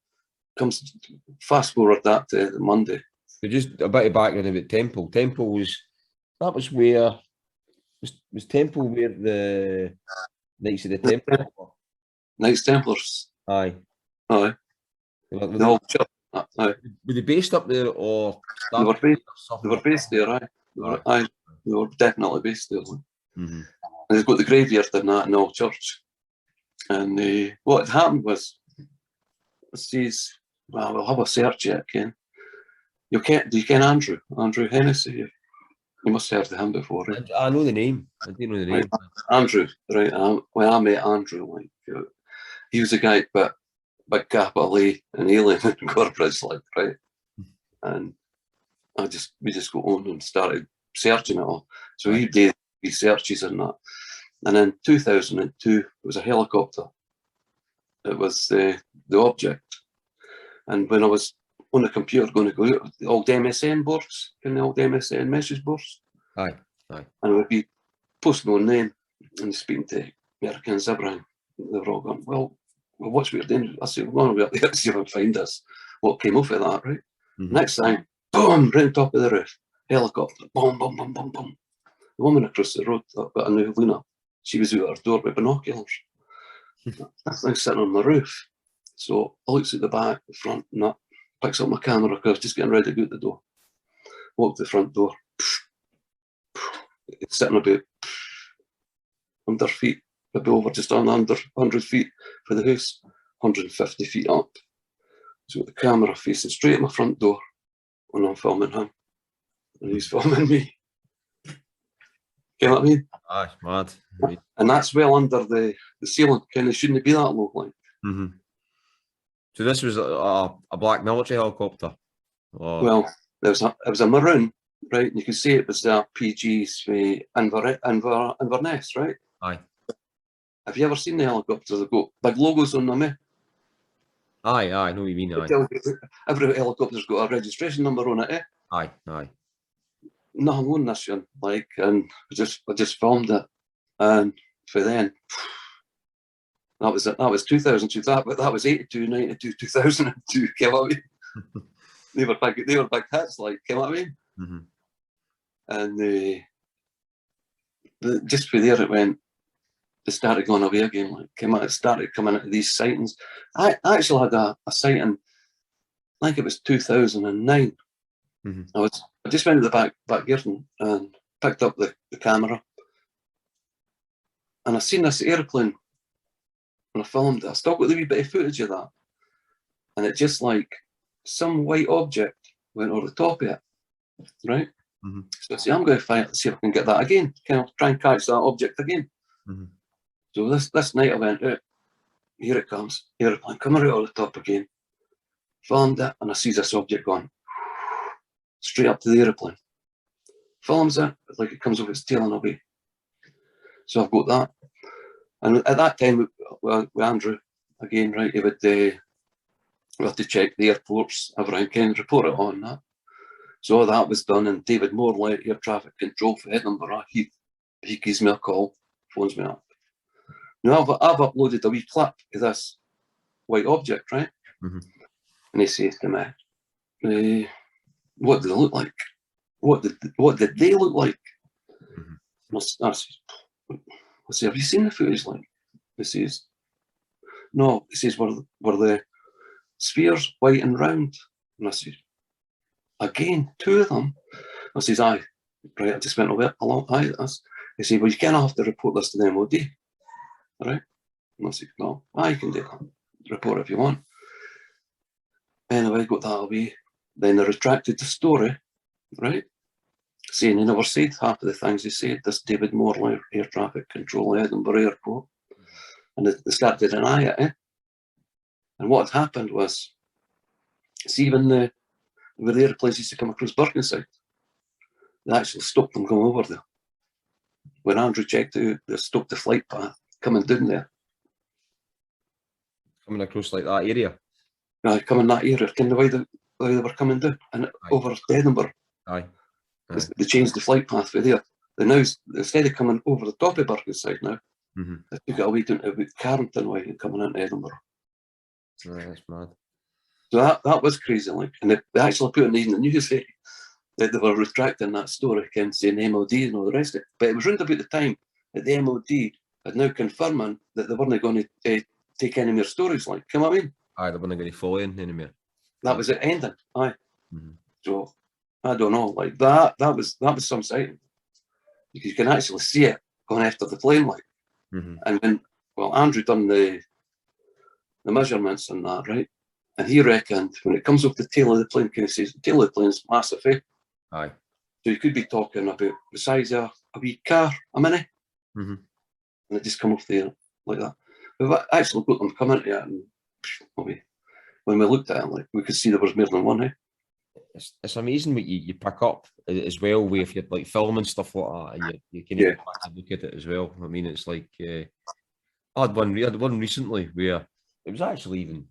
comes fast forward that to the Monday. So just a bit of background about Temple. Temple was where Temple where the Knights of the Temple were? Knights Templars. Aye. Aye. The old church. Aye. Were they based up there or? They were based there, aye. They were definitely based there. And they've got the graveyard and that in old church. And what had happened was, it says, well, we'll have a search yet, Ken. Do you ken Andrew Hennessy? You must have heard of him before, right? I know the name. I do know the name. Right. Andrew, right? When I met Andrew, like, he was a guy, but big capital A and alien in Gorbridge, like, right? And we just got on and started searching it all. So he did researches and that. And in 2002, it was a helicopter. It was the object. And when I was on the computer going to go out, the old MSN boards, the old MSN message boards. Aye. And I would be posting on them and speaking to Americans, everything. They were all going, well, what's we're doing? I said, we're going to be up there to see if I can find us. What came off of that, right? Next time, boom, right on top of the roof. Helicopter, boom, boom, boom, boom, boom. The woman across the road, I knew Luna, she was out her door with binoculars. That thing's sitting on the roof. So I looks at the back, the front, and that, picks up my camera, because I was just getting ready to go out the door. Walk to the front door. It's sitting about 100 feet, maybe over just under 100 feet for the house, 150 feet up. So the camera facing straight at my front door, and I'm filming him, and he's filming me. You know what I mean? Aye, mad. And that's well under the ceiling. Kind of shouldn't be that low, like. So this was a black military helicopter? Well, it was a maroon, right? And you could see it was the PGs for Inverness, right? Aye. Have you ever seen the helicopters that got big logos on them, eh? Aye, I know what you mean, aye. Every helicopter's got a registration number on it, eh? Aye. Nothing on this one, like, and I just filmed it, and for then, that was 2002. That was 82, 92, 2002. You know what I mean? They were big hits, like, you know what I mean? And just for there it went. It started going away again. Like, it started coming into these sightings. I actually had a sighting. I think it was 2009. I just went to the back garden and picked up the camera, and I seen this airplane, and I filmed it. I still got the wee bit of footage of that, and it just like some white object went over the top of it, right? So I say, I'm going to see if I can get that again. Kind of try and catch that object again. So this night I went out. Here it comes, airplane coming right over the top again. Filmed it, and I see this object going straight up to the airplane. Films it, like it comes over its tail and away. So I've got that. And at that time, with Andrew, again, right, he would we had to check the airports, everything, kind of report it on that. So all that was done, and David Morley, air traffic control for Edinburgh, he gives me a call, phones me up. Now I've uploaded a wee clip of this white object, right? And he says to me, what did it look like? What did they look like? I say, have you seen the footage? Like, he says, no. He says, were the spheres white and round? And I said, again, two of them. I says, aye. Right, I just went along. Aye, he said, well, you can't have to report this to the MOD. Right? And I said, no, you can do that. Report if you want. Anyway, I got that away. Then they retracted the story, right? Saying he never said half of the things he said. This David Morley, air traffic control, Edinburgh Airport. And they started to deny it, eh? And what had happened was, see, when the airplanes used to come across Birkenside, they actually stopped them going over there. When Andrew checked it out, they stopped the flight path coming down there. Coming across like that area? Coming that area, kind of the way they were coming down, and over to Edinburgh. They changed the flight path for there. They now, instead of coming over the top of Birkenside now, they took it away down to Carrington way and coming into Edinburgh. That's mad. So that was crazy, like, and they actually put it in the news that they were retracting that story, saying MOD and all the rest of it. But it was round about the time that the MOD had now confirming that they weren't going to take any more stories, like, you know what I mean? Aye, they weren't going to follow in anymore. That was it ending, aye. So I don't know, like that was some sighting. Because you can actually see it going after the plane, like. And then, well, Andrew done the measurements and that, right? And he reckoned when it comes up the tail of the plane, can you see the tail of the plane's massive, eh? Aye. So you could be talking about the size of a wee car, a mini, and it just come off there like that. We've actually got them come into it, and when we looked at it, like, we could see there was more than one, eh? It's amazing what you pick up as well, with if you're like filming stuff like that, and you can even look at it as well. I mean, it's like I had one recently where it was actually even.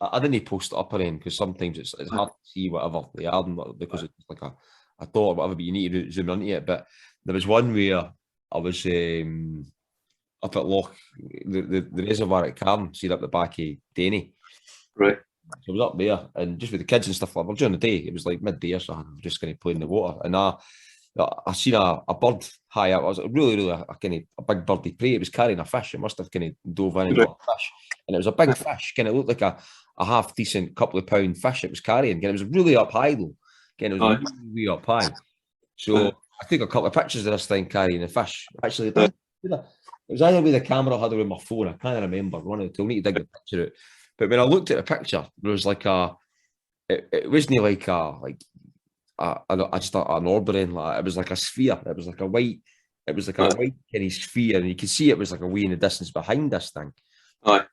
I didn't post it up or anything because sometimes it's hard to see whatever they are because it's like a thought or whatever, but you need to zoom into it. But there was one where I was up at Loch, the reservoir at Carn, see up the back of Denny. Right. So I was up there and just with the kids and stuff like that. During the day, it was like midday or something. I was just kind of playing in the water, and I seen a bird high up. I was really a kind of a big birdie prey. It was carrying a fish. It must have kind of dove in and got a fish, and it was a big fish. Kind of looked like a half decent couple of pound fish it was carrying. And it was really up high though. Again, it was really up high. So I took a couple of pictures of this thing carrying the fish. Actually, it was either with the camera or I had it with my phone. I can't remember one of the two. I need to dig the picture out. But when I looked at the picture, there was like it wasn't like just an orbiting, like it was like a sphere. It was like a white white kind of sphere, and you could see it was like a way in the distance behind this thing. Aye.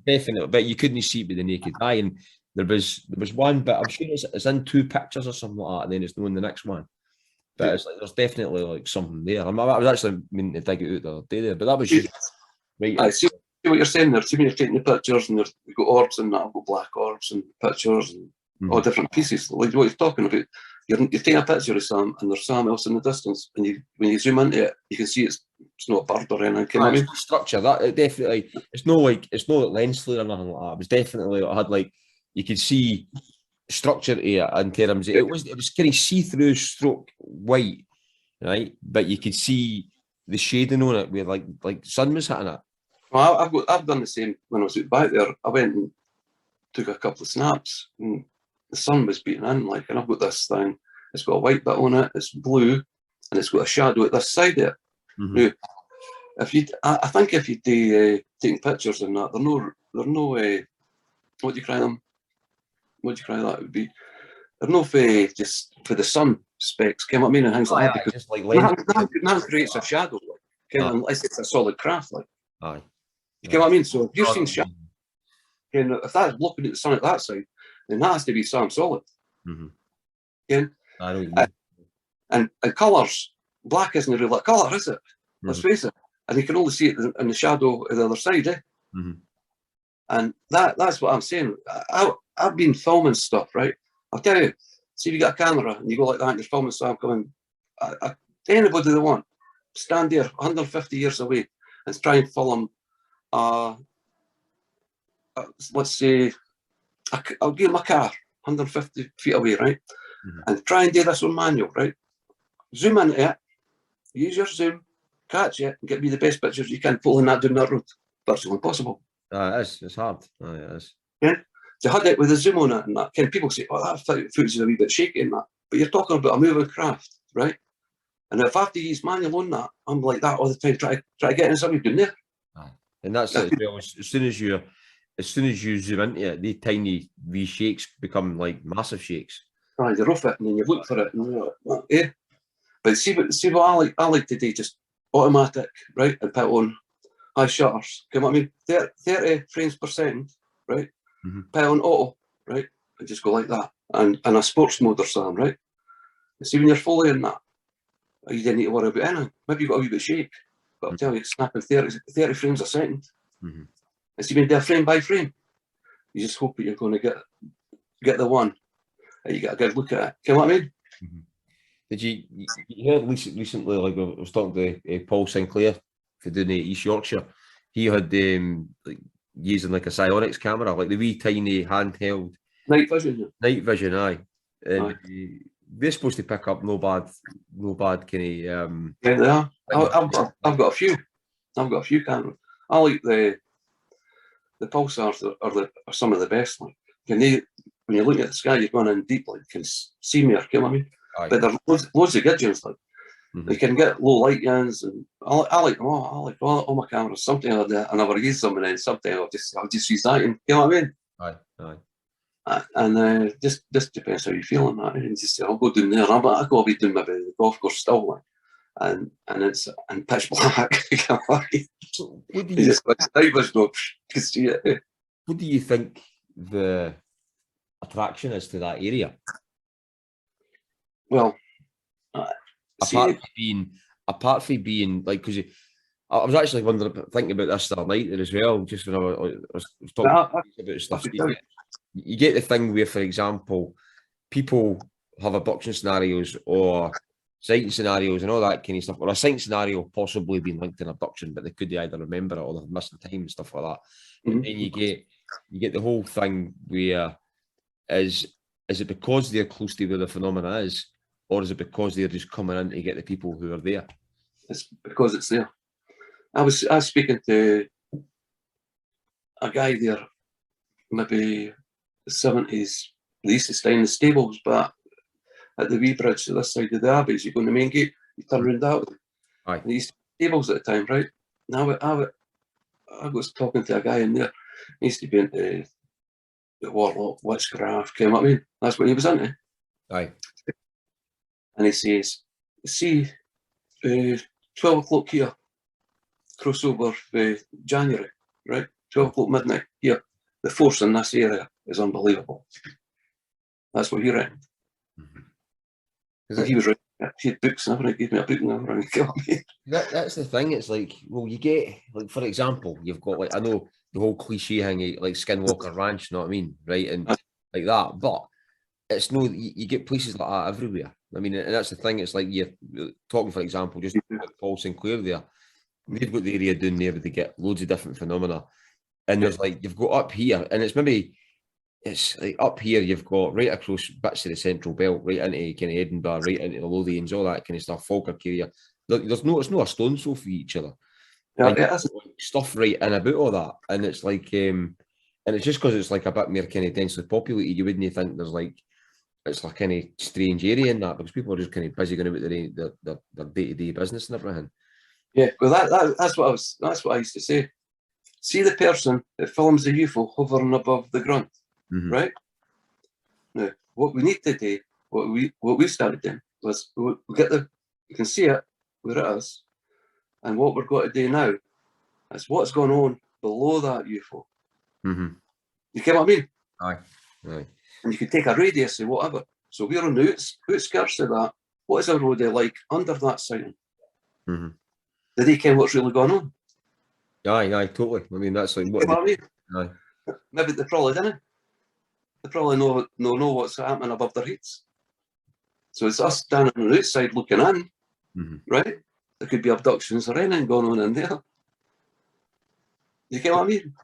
Definitely, but you couldn't see it with the naked eye. And there was one, but I'm sure it's in two pictures or something like that, and then it's known the next one. But it's like there's definitely like something there. I was actually meaning to dig it out the other day there, but that was just right. I see what you're saying there. See when you're taking the pictures and you've got orbs and that, I've got black orbs and pictures and all different pieces. Like what you're talking about, you're taking a picture of Sam and there's Sam else in the distance, and when you zoom into it, you can see it's not a bird or anything. It's no structure. That it definitely it's no lens flare or nothing like that. It was definitely it had like you could see structure here in terms of it was kind of see-through stroke white, right? But you could see the shading on it where like sun was hitting it. Well, I've done the same when I was out back there. I went and took a couple of snaps, and the sun was beating in, like, and I've got this thing. It's got a white bit on it. It's blue, and it's got a shadow at this side of it. Now, I think if you do taking pictures and that, they're no what do you call them? What do you call that? Would be they're no for just for the sun specs. Can what I mean and things like that, because just like that creates a shadow, like, unless it's a solid craft, like. Aye. You get what I mean? So if you've seen shadow, if that's looking at the sun at that side, then that has to be Sam solid. Again, and colours, black isn't a real colour, is it? Let's face it. And you can only see it in the shadow of the other side, eh? And that's what I'm saying. I've been filming stuff, right? I'll tell you, see if you got a camera and you go like that and you're filming stuff coming, anybody that want, stand there 150 years away and try and film, let's say, I'll give them a car 150 feet away, right? And try and do this on manual, right? Zoom into it, use your zoom, catch it, and get me the best pictures you can pulling that down that road. Virtually impossible. It's hard. It is. Yeah. To had it with a zoom on it and that, can people say, oh, that footage is a wee bit shaky and that. But you're talking about a moving craft, right? And if I have to use manual on that, I'm like that all the time, try to get in somebody doing there. And that's it as well. As soon as you zoom into it, the tiny wee shakes become like massive shakes. Right, you rough it and then you look for it and you're like, yeah. But see what I like to do, just automatic, right? And put on high shutters. You know what I mean? 30 frames per second, right? Put on auto, right? And just go like that. And a sports mode or something, right? And see when you're fully in that, you didn't need to worry about anything. Maybe you've got a wee bit of shake, but I'll tell you, snapping 30 frames a second. And see when you do a frame by frame, you just hope that you're going to get the one. And you get a good look at it. You know what I mean? Did you hear recently, like I was talking to Paul Sinclair for doing East Yorkshire, he had like using like a Psionics camera, like the wee tiny handheld night vision. Night vision, aye. And they're supposed to pick up no bad kind of yeah, they are. I've got a few. I've got a few cameras. I like the pulsars are some of the best. Like when you look at the sky, you're going in deep, like you can see me. You know what I mean? Aye. But there's loads of gadgets. Like They can get low light ones, and I like them all. I like all my cameras. Something like that, I never use them, and then something I'll just use that. And, you know what I mean? Aye. And just depends how you feel on that. And just say, I'll go down there. I go be doing maybe the golf course still, like, and it's in pitch black. So what do You you, just got snipers, no, can see it. what do you think the attraction is to that area? Well, Apart from being like, because I was actually thinking about this the other night there as well, just when I was talking about stuff. You get the thing where, for example, people have abduction scenarios or sighting scenarios and all that kind of stuff, or a sighting scenario possibly being linked to an abduction, but they could either remember it or they've missed the time and stuff like that. And then you get the whole thing where is it because they're close to where the phenomena is, or is it because they're just coming in to get the people who are there? It's because it's there. I was speaking to a guy there, maybe the 70s. They used to stay in the stables, but at the wee bridge to this side of the Abbey, you go in the main gate, you turn around that way. Aye. They used to be stables at the time, right? Now I was talking to a guy in there. He used to be into the warlock, witchcraft, you know what I mean? That's what he was into. Aye. And he says, see, 12 o'clock here, crossover January, right? 12 o'clock midnight here. The force in this area is unbelievable. That's what he reckoned. He was right. He had books and everything. He gave me a book and everything. That's the thing. It's like, well, you get, like, for example, you've got, like, I know the whole cliche thing, like Skinwalker Ranch, you know what I mean? Right? And like that. But it's no, you get places like that everywhere. I mean, and that's the thing. It's like you're talking, for example, just Paul Sinclair there. They've got the area down there where they get loads of different phenomena. And there's like, you've got up here, and it's like up here, you've got right across bits of the Central Belt, right into kind of Edinburgh, right into the Lothians, all that kind of stuff, Falkirk area. It's no a stone's throw for each other. Yeah, it is stuff right in about all that. And it's like, and it's just because it's like a bit more kind of densely populated, you wouldn't think there's like, it's like kind of strange area in that, because people are just kind of busy going about their day-to-day business and everything. Yeah, well, that's what I used to say. See the person that films the UFO hovering above the grunt, right? Now, what we need to do, what we started doing was we can see it where it is, and what we're going to do now is what's going on below that UFO. You get what I mean? Aye. And you can take a radius or whatever. So we're on the outskirts of that. What is everybody like under that sighting? Do they care what's really going on? Aye, totally. I mean, that's like what I mean? Aye. Maybe they probably didn't. They probably know what's happening above their heads. So it's us standing on the outside looking in, right? There could be abductions or anything going on in there. You get what I mean?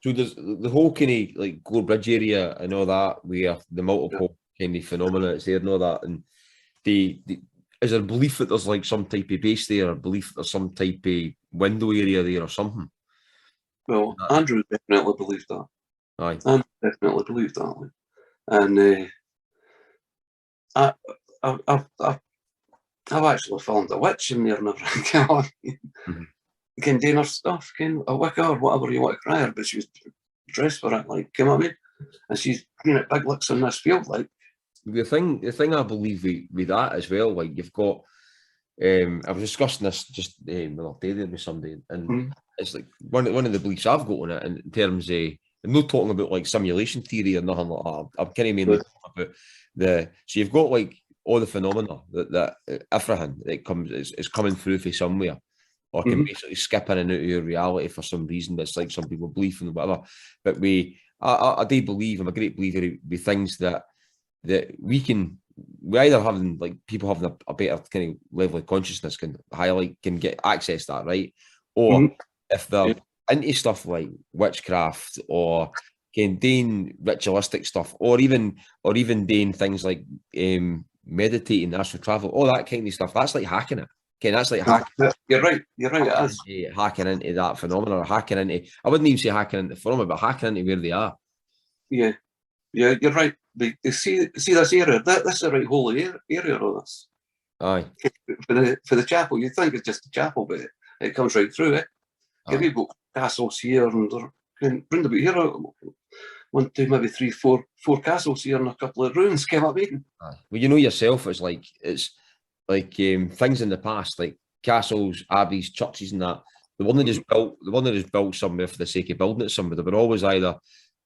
So there's the whole kind of like Gore Bridge area and all that, where the multiple kind of phenomena it's there and all that, and is there a belief that there's like some type of base there, or belief that there's some type of window area there or something? Well, Andrew definitely believed that. Aye. Andrew definitely believed that. And I've actually filmed a witch in there and everything. Can do her stuff, a Wicca or whatever you want to cry her, but she was dressed for it, like, you know what I mean? And she's at big licks in this field, like. The thing I believe with that as well, like you've got, I was discussing this just the other day there with somebody, and it's like one of the beliefs I've got on it in terms of, I'm not talking about like simulation theory or nothing like that. I'm kind of mainly talking about so you've got like all the phenomena that everything that is coming through from somewhere, or can basically skip in and out of your reality for some reason. That's like some people believe in whatever. But I do believe, I'm a great believer with things that we either having like people having a better kind of level of consciousness can get access to that, right? Or if they're into stuff like witchcraft or doing ritualistic stuff, or even doing things like meditating, astral travel, all that kind of stuff, that's like hacking it. Okay, that's like hacking. You're right. It is. Hacking into that phenomenon, or hacking into, I wouldn't even say hacking into the phenomena, but hacking into where they are. Yeah, you're right. They see this area. That's the right whole area of this. Aye. For the chapel, you think it's just a chapel, but it comes right through it. Aye. We've got castles here and round about here. 1, 2, maybe 3, 4 castles here and a couple of ruins. Came up meeting. Aye. Well, you know yourself, it's like things in the past, like castles, abbeys, churches, and that. The one that just built somewhere for the sake of building it somewhere. They were always either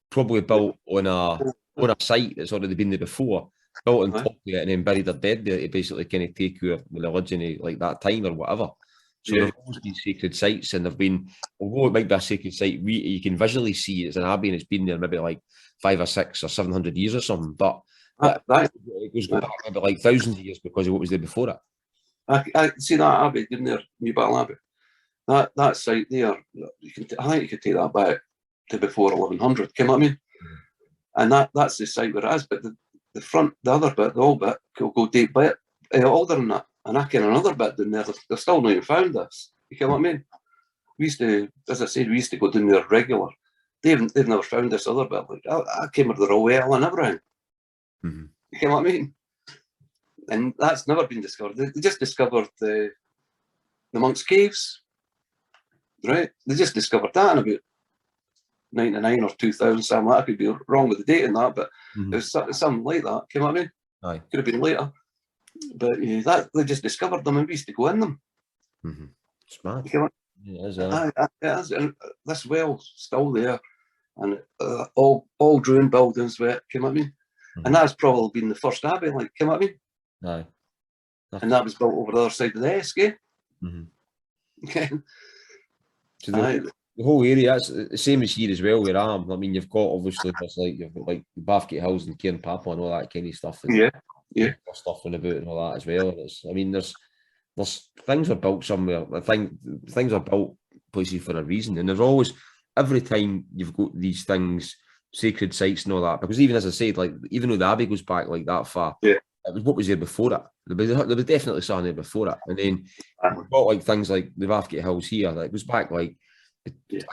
probably built on a site that's already been there before, built on top of it, and then buried their dead there to basically kind of take your religion like that time or whatever. So there's always been sacred sites, and they've been, although it might be a sacred site, you can visually see it's an abbey and it's been there maybe like 500 or 600 or 700 years or something, but it goes back maybe like thousands of years because of what was there before it. I see that abbey in there, New Battle Abbey. That site there, I think you could take that back to before 1100. Come on, and that's the site where it is. But the front, the other bit, the old bit, will go deep bit older than that. And I can another bit down there. They're still not even found this. You know what I mean? We used to, as I said, we used to go down there regular. They've never found this other bit. Like I came with the raw well and everything. Mm-hmm. You know what I mean? And that's never been discovered. They just discovered the monks' caves, right? They just discovered that in about 99 or 2000, something like that. I could be wrong with the date in that, but it was something like that. You know what I mean? Aye. Could have been later. But they just discovered them and we used to go in them. Mm-hmm. Smart. You know, it is, and this well's still there, and all ruined buildings with it. You know what I mean? Mm-hmm. And that's probably been the first abbey, like, you know what I mean? Aye. And that was built over the other side of the Esk, eh? Mm-hmm. Okay. So the whole area, it's the same as here as well, where I am. I mean, you've got obviously this, like, you've got like Bathgate Hills and Cairn Papa and all that kind of stuff. And stuff in about and all that as well. And it's, I mean, there's things are built somewhere. I think things are built places for a reason. And there's always, every time you've got these things, sacred sites and all that, because even as I said, like, even though the Abbey goes back like that far, it was what was there before it. There was definitely something there before it. And then we've got like things like the Bathgate Hills here, that goes back like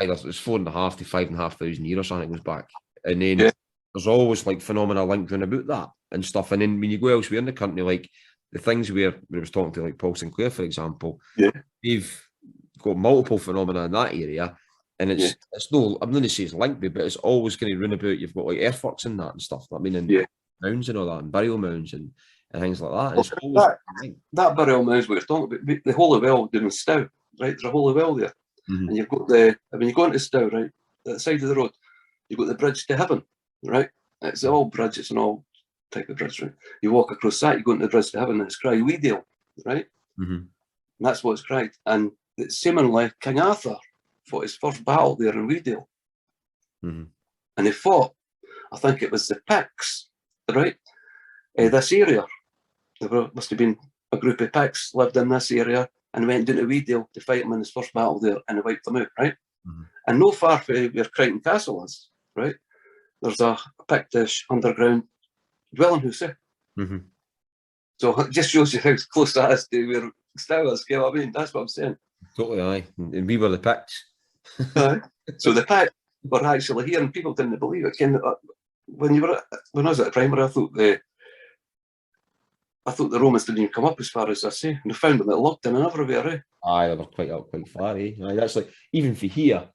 either it was 4,500 to 5,500 years or something. It goes back, and then there's always like phenomena linked around about that and stuff. And then when you go elsewhere in the country, like the things where I was talking to, like Paul Sinclair, for example, they've got multiple phenomena in that area, and it's no, I'm not going to say it's linked, but it's always going to run about. You've got like earthworks and that and stuff. I mean, and mounds and all that, and burial mounds and things like that. It's always that burial mounds we were talking about, the Holy Well down in Stow, right? There's a Holy Well there. And you've got when you go into Stow, right, that side of the road, you've got the bridge to heaven, right? It's an old bridge, it's an old type of bridge, right? You walk across that, you go into the bridge to heaven, and it's cried Weedale, right? And that's what it's cried. And it's seemingly King Arthur fought his first battle there in Weedale. And he fought, I think it was the Picts, right? This area. There must have been a group of Picts lived in this area, and went down to Weedale to fight him in his first battle there, and he wiped them out, right? And no far from where Crichton Castle is, right? There's a Pictish underground dwelling house there. So it just shows you how close that is to where Stow is, you know what I mean? That's what I'm saying. Totally, aye. And we were the Picts. So the Picts were actually here, and people didn't believe it. When I was at primary, I thought the Romans didn't even come up as far as I say. And they found them at Lugton and everywhere, eh? Aye, they were quite up quite far, eh? Aye, that's like, even for here,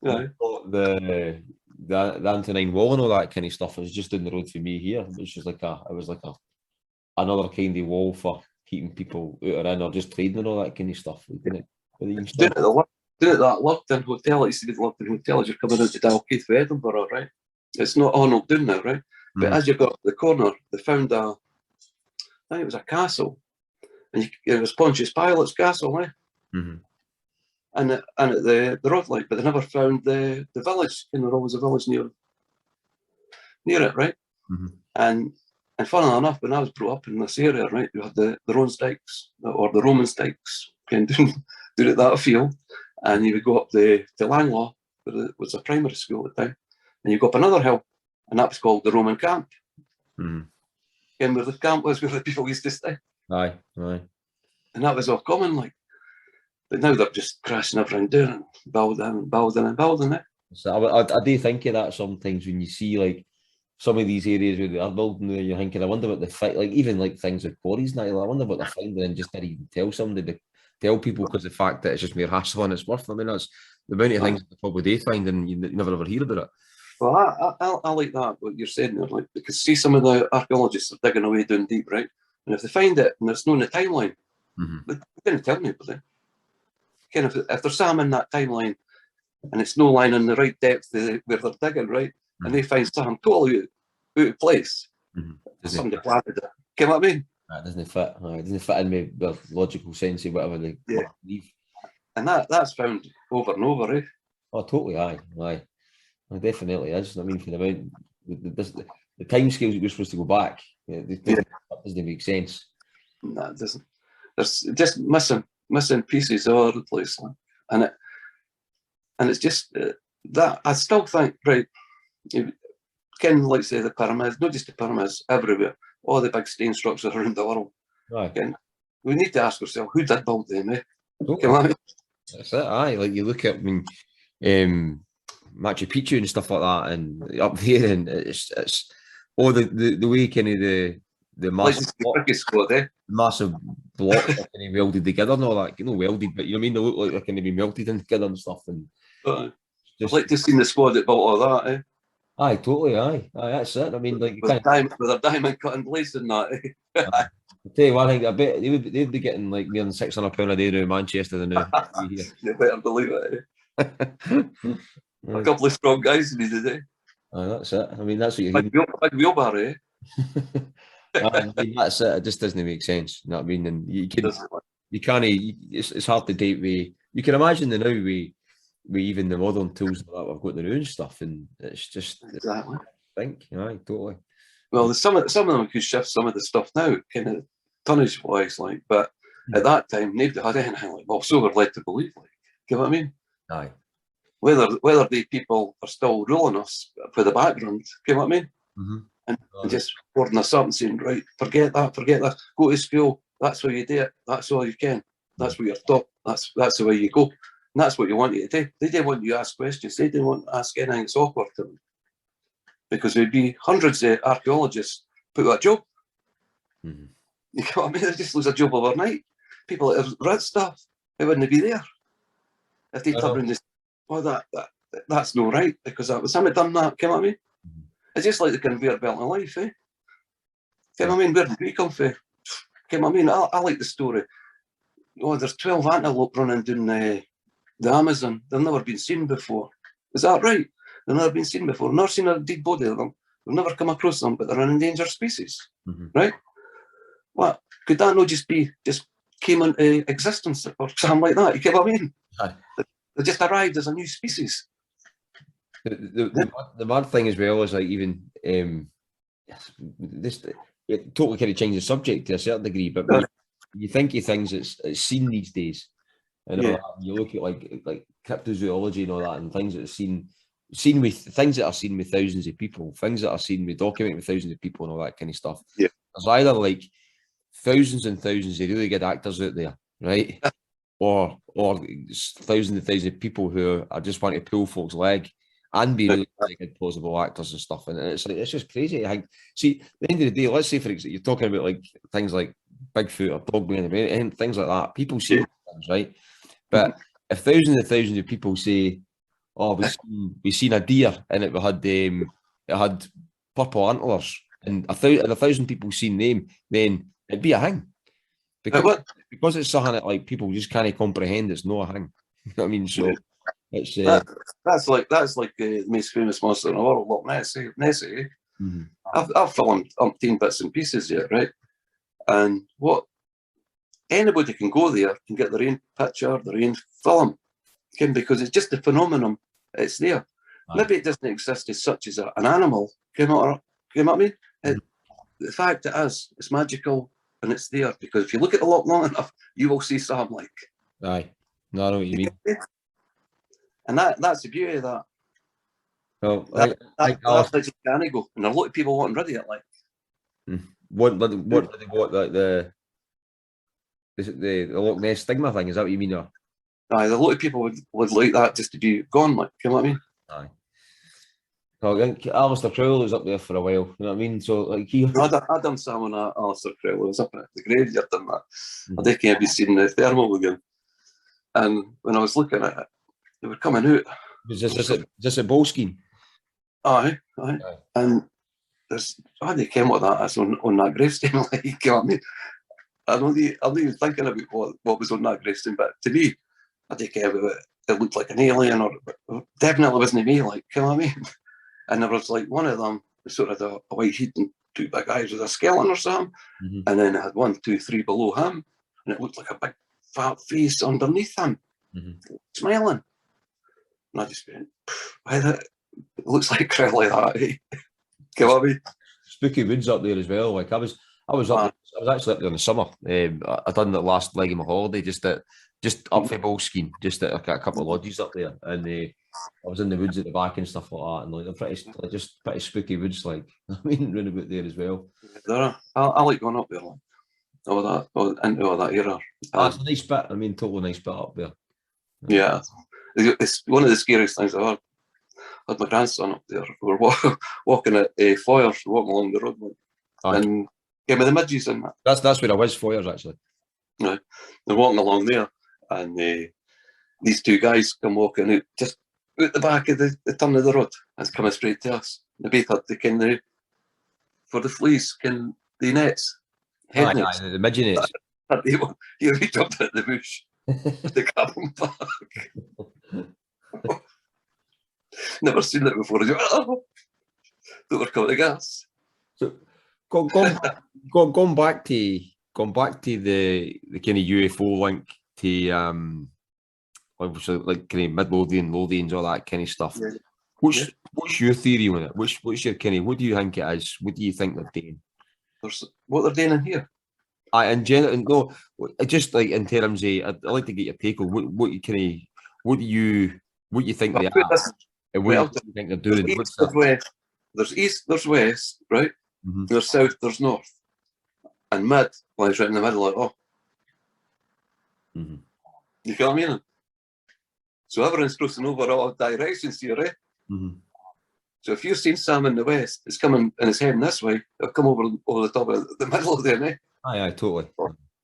the Antonine Wall and all that kind of stuff was just down the road for me here. It was just like another kind of wall for keeping people out or in, or just trading and all that kind of stuff. Didn't it that Lugton Hotel, it used to be the Lugton Hotel as you're coming out to Dalkeith for Edinburgh, right? It's not Arnold Doon now, right? But as you got to the corner, they found I think it was a castle, and it was Pontius Pilate's castle, eh? And at the road light, but they never found the village. And there always a village near it, right? And funnily enough, when I was brought up in this area, right, you had the Romansdykes, or the Romansdykes, down at that field, and you would go up to Langlaw, where it was a primary school at the time, and you go up another hill, and that was called the Roman Camp. And where the camp was, where the people used to stay. Aye. And that was all common, like. But now they're just crashing everything down and building, eh? So I do think of that sometimes when you see like some of these areas where they are building, where you're thinking, I wonder what they find, like even like things with quarries now, I wonder what they're finding, and just didn't even tell somebody to tell people because the fact that it's just mere hassle and it's worth. I mean, that's the amount of things that they probably they find and you never ever hear about it. Well, I like that, what you're saying there, like, because see, some of the archaeologists are digging away down deep, right? And if they find it and it's not in the timeline, they can't tell anybody. If there's some in that timeline and it's no line in the right depth where they're digging, right? And they find something totally out of place, somebody planted it. You know what I mean? It doesn't fit. It doesn't fit in with the logical sense of whatever they believe. And that's found over and over, eh? Oh, totally, aye. It definitely is. I mean, for the amount, the time scales that we're supposed to go back, that doesn't make sense. No, it doesn't. There's just missing pieces all over the place, and it's just that I still think, right, Ken, like say the pyramids, not just the pyramids, everywhere, all the big stone structures around the world. Right. Ken, we need to ask ourselves, who did build them, eh? Totally. That's it, aye. Like you look at, I mean, Machu Picchu and stuff like that, and up there, and it's all the way kind of the massive squad, eh? Massive blocks are kind of welded together and all that. You know, welded, but you know what I mean? They look like they're kind of be melted in together and stuff. And I'd like to see the squad that built all that, eh? Aye, totally, aye. That's it. I mean, like you with a diamond cutting blades and that, eh? I'll tell you one thing, I bet they'd be getting like more than £600 a day to Manchester than now. You better believe it, eh? A couple of strong guys needed, eh? That's it. I mean, that's what you're getting. Big wheelbarrow, eh? I mean, that's it. It just doesn't make sense. You know what I mean? And you can't. It's hard to date with. You can imagine the now with even the modern tools that we've got their own stuff, and it's just exactly. Aye, totally. Well, some of them could shift some of the stuff now, kind of tonnage wise, like. But at that time, nobody had anything like. Well, so we're led to believe, like. You know what I mean? Aye. Whether the people are still ruling us for the background, you know what I mean? And just holding us up and saying, right, forget that, go to school, that's how you do it, that's all you can, that's what you're taught, that's the way you go. And that's what you want you to do. They didn't want you to ask questions, they didn't want to ask anything that's awkward to them. Because there'd be hundreds of archaeologists put out a job. You know what I mean? They just lose a job overnight. People that have read stuff, they wouldn't be there. If they turn around and say, oh, that's no right, because that was somebody done that, you know what I mean? It's just like the conveyor belt of life, eh? You know what I mean? Where did we come from? You know what I mean? I like the story. Oh, there's 12 antelope running down the Amazon. They've never been seen before. Is that right? They've never been seen before. Never seen a dead body of them. We've never come across them, but they're an endangered species, right? What could that not just came into existence or something like that? You get what I mean? They just arrived as a new species. The mad thing as well is like even this it totally kind of changes the subject to a certain degree, but you think of things it's seen these days, and you look at like cryptozoology and all that, and things that are seen with things that are seen with thousands of people, things that are seen with documented with thousands of people and all that kind of stuff. There's either like thousands and thousands of really good actors out there, right? or thousands and thousands of people who are just want to pull folks' leg and be really good plausible actors and stuff. And it's just crazy. See, at the end of the day, let's say for example, you're talking about like things like Bigfoot or Dogman and things like that. People see things, right? But if thousands and thousands of people say, "Oh, we seen a deer and it had purple antlers," and a thousand people seen them, then it'd be a thing. Because it's something that like people just can't comprehend. It's not a thing. You know what I mean? So it's that's like the most famous monster in the world, Loch Ness. I've filmed umpteen bits and pieces yet, right? And what anybody can go there and get their own picture, their own film, because it's just the phenomenon. It's there. Maybe it doesn't exist as such as an animal. You know what I mean? The fact it is, it's magical. And it's there because if you look at the loch long enough, you will see something like. Aye, no, I know what you mean. And that's the beauty of that. Well, that's like you can go, and a lot of people wanting rid of it. Like, what like the Loch Ness stigma thing? Is that what you mean? Or? Aye, a lot of people would like that just to be gone. Like, you know what I mean? Aye. I think Alistair Crowley was up there for a while. You know what I mean? So like he. I done some on Alistair Crowley. I was up at the graveyard and that. Mhm. I think I'd be seeing the thermal again. And when I was looking at it, they were coming out. Was this a Boleskine? Aye. Aye. And there's, they came with that as on that gravestone. Like, you know what I mean? I'm not even thinking about what was on that gravestone, but to me, I didn't care about it. It looked like an alien, or definitely wasn't me. Like, you know what I mean? And there was like one of them, sort of a white head and two big eyes with a skeleton or something. Mhm. And then it had 1, 2, 3 below him, and it looked like a big fat face underneath him, smiling. And I just went, it looks like Crowley that, eh? You know what I mean? Spooky Woods up there as well. Like I was up. I was actually up there in the summer. I done the last leg of my holiday just up for Boleskine, just at a couple of lodges up there, and I was in the woods at the back and stuff like that, and like they're pretty spooky woods. Like I mean, round about there as well. I like going up there, like into all that era. That's a nice bit. I mean, totally nice bit up there. Yeah, it's one of the scariest things I've heard. I had my grandson up there. We were walking at Foyers, walking along the road, and came with the midges and that. That's where I was, Foyers actually. Right. They're walking along there, and these two guys come walking out just out the back of the turn of the road and coming straight to us. They both had the for the fleas, the nets, head nets. The midget nets. He reached up at the bush to grab them back. Never seen it before. They were coming to gas. So going back to the kind of UFO link to obviously like kind of Midlothian, Lothians, all that kind of stuff. Yeah. What's your theory on it? What's your kind of, what do you think it is? What do you think they're doing? What they're doing in here? In general, no, just like in terms of, I'd like to get your take on what you think they are, and what you think they're doing. There's east, there's west, right? Mm-hmm. There's south, there's north, and mid lies right in the middle. Like, mm-hmm. You know what I mean? So everyone's crossing over all directions here, right? Mm-hmm. So if you've seen Sam in the west, it's coming and it's heading this way. It'll come over the top of the middle of there, eh? Aye, totally.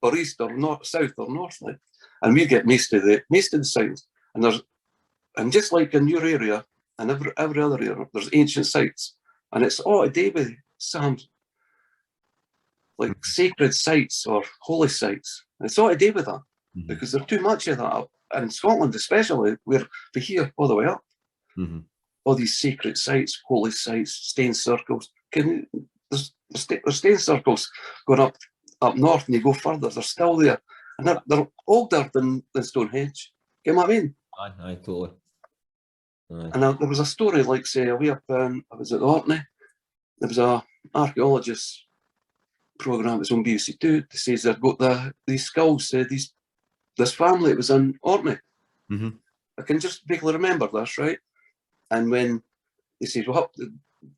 Or east or north, south or north, like. And we get most of the sites. And just like in your area and every other area, there's ancient sites, and it's all to do with Sam's, like sacred sites or holy sites. And it's all to do with that, because there's too much of that. And in Scotland, especially, where we hear all the way up, all these sacred sites, holy sites, stone circles. There's stone circles going up north, and you go further, they're still there, and they're older than Stonehenge. You know what I mean? Aye, totally. Aye. And there was a story, like, say, way up I was at Orkney. There was a archaeologist program that was on BBC Two that says they've got these skulls, this family that was in Orkney. Mm-hmm. I can just vaguely remember this, right? And when they said, well,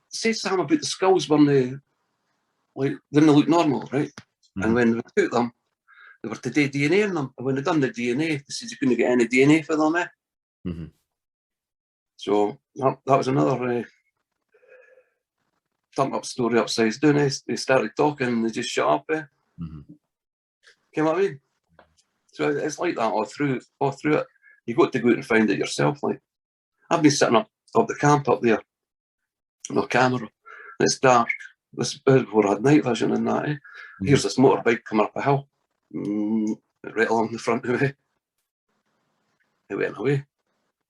say something about the skulls when they look normal, right? Mm-hmm. And when we took them, they were to do DNA in them. And when they done the DNA, they said you couldn't get any DNA for them, eh? Mm-hmm. So that was another thump up story upsides down. They started talking and they just shut up, eh? Mm-hmm. You know what I mean? So it's like that all through it. You got to go out and find it yourself. Like, I've been sitting up the camp up there, no camera, and it's dark. This is before I had night vision and that. Eh? Mm-hmm. Here's this motorbike coming up a hill, right along the front of me. It went away.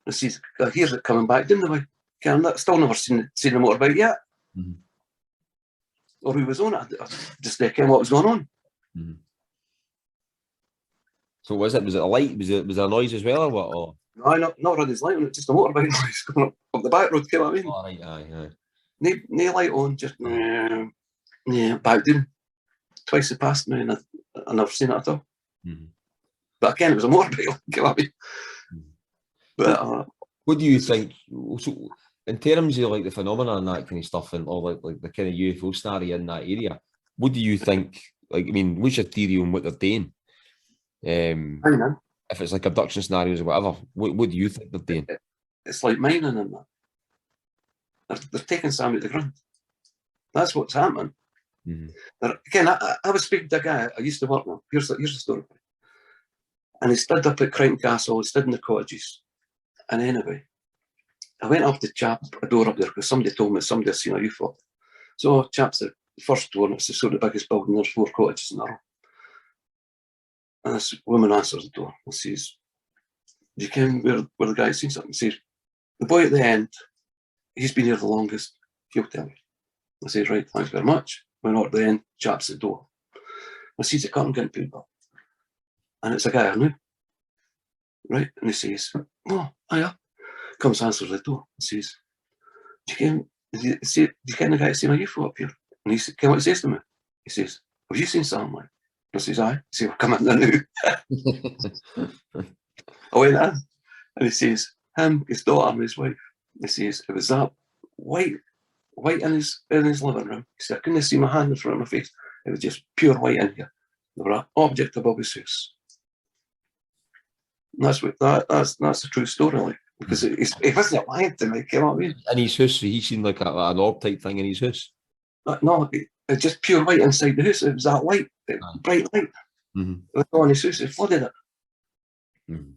And sees, here's it coming back down the way. I've still never seen the motorbike yet. Mm-hmm. Or who was on it. I just didn't care what was going on. Mm-hmm. So was it a light? Was there a noise as well, or what? Or? No, not on his light on it, just a motorbike noise going up the back road, you know what I mean? Oh, right, aye. No light on, just back down. Twice it passed me and I've never seen it at all. Mm-hmm. But again, it was a motorbike, you know what I mean? But what do you think? So, in terms of like the phenomena and that kind of stuff, and all like the kind of UFO story in that area, what do you think? Like, I mean, what's your theory on what they're doing? If it's like abduction scenarios or whatever, what do you think they're doing? It's like mining and that. they're taking Sam out the ground. That's what's happening. Mm-hmm. Again, I was speaking to a guy I used to work with. Here's the story. And he stood up at Crichton Castle, he stood in the cottages. And anyway, I went up to chap a door up there because somebody told me somebody had seen a UFO. So chap's the first door, and it's the sort of biggest building, there's 4 cottages in there. And this woman answers the door and says, "Do you ken where the guy's seen something?" Says, "The boy at the end, he's been here the longest, he'll tell you." I says, "Right, thanks very much." Went up at the end, chap's the door. I sees the curtain getting pulled up. And it's a guy I knew. Right? And he says, "Oh, hiya." Comes, answers the door and says, Do you ken the guy that's seen a UFO up here?" And he said, "Ken what he says to me?" He says, "Have you seen something like?" I says, "Aye." He says, "Well, come in there now." I went in, and he says, him, his daughter, and his wife. He says, it was that white in his living room. He said, "I couldn't see my hand in front of my face. It was just pure white in here. There were an object above his house." And that's the true story, like, because he wasn't lying to me. You know what I mean? In his house, he seen like an orb type thing in his house. No, it's just pure white inside the house. It was that light, bright light. Mm-hmm. It was on his house. It flooded it. Mm-hmm.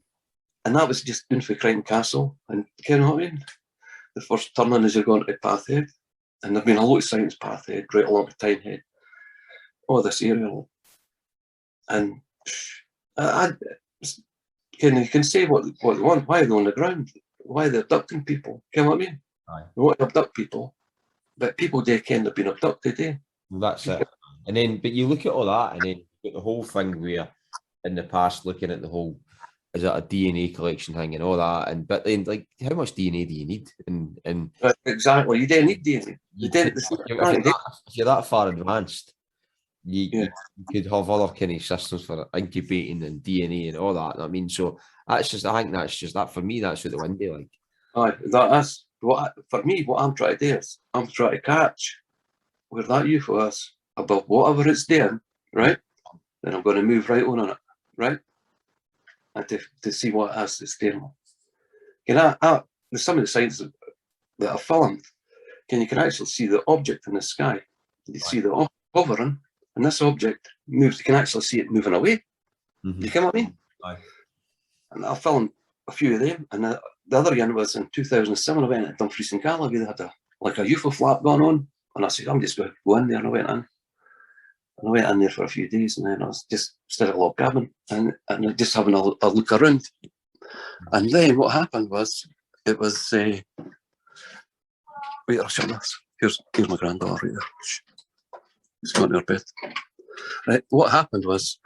And that was just down for Crichton Castle. And you know what I mean? The first turning as you're going to Pathhead. And there've been a lot of sightings Pathhead, right along to Tynehead. All this area. And you can say what they want, why they're on the ground, why they're abducting people. You know what I mean? Aye. They want to abduct people. But people they can have been abducted, eh? Well, that's it. And then, but you look at all that, and then you get the whole thing where in the past looking at the whole, is it a DNA collection thing and all that, and but then like how much DNA do you need? And exactly, you don't need DNA. If you're that far advanced, you could have other kind of systems for incubating and DNA and all that. I mean, so I think that's just that for me. That's what the window like. Aye, that's for me. What I'm trying to do is I'm trying to catch where that UFO is above whatever it's doing, right? Then I'm going to move right on it, right? And to see what it is it's doing. You know, there's some of the signs that are filmed. You can actually see the object in the sky. You see the hovering, and this object moves. You can actually see it moving away. Mm-hmm. You know what I mean? Aye. And I filmed a few of them, and the other one was in 2007. I went to Dumfries and Galloway. They had a UFO flap going on, and I said, "I'm just going to go in there." And I went in. And I went in there for a few days, and then I was just stood at a log cabin and just having a look around. And then what happened was, it was wait, I'll shut this. Here's my granddaughter right there. She's going to her bed. Right, what happened was,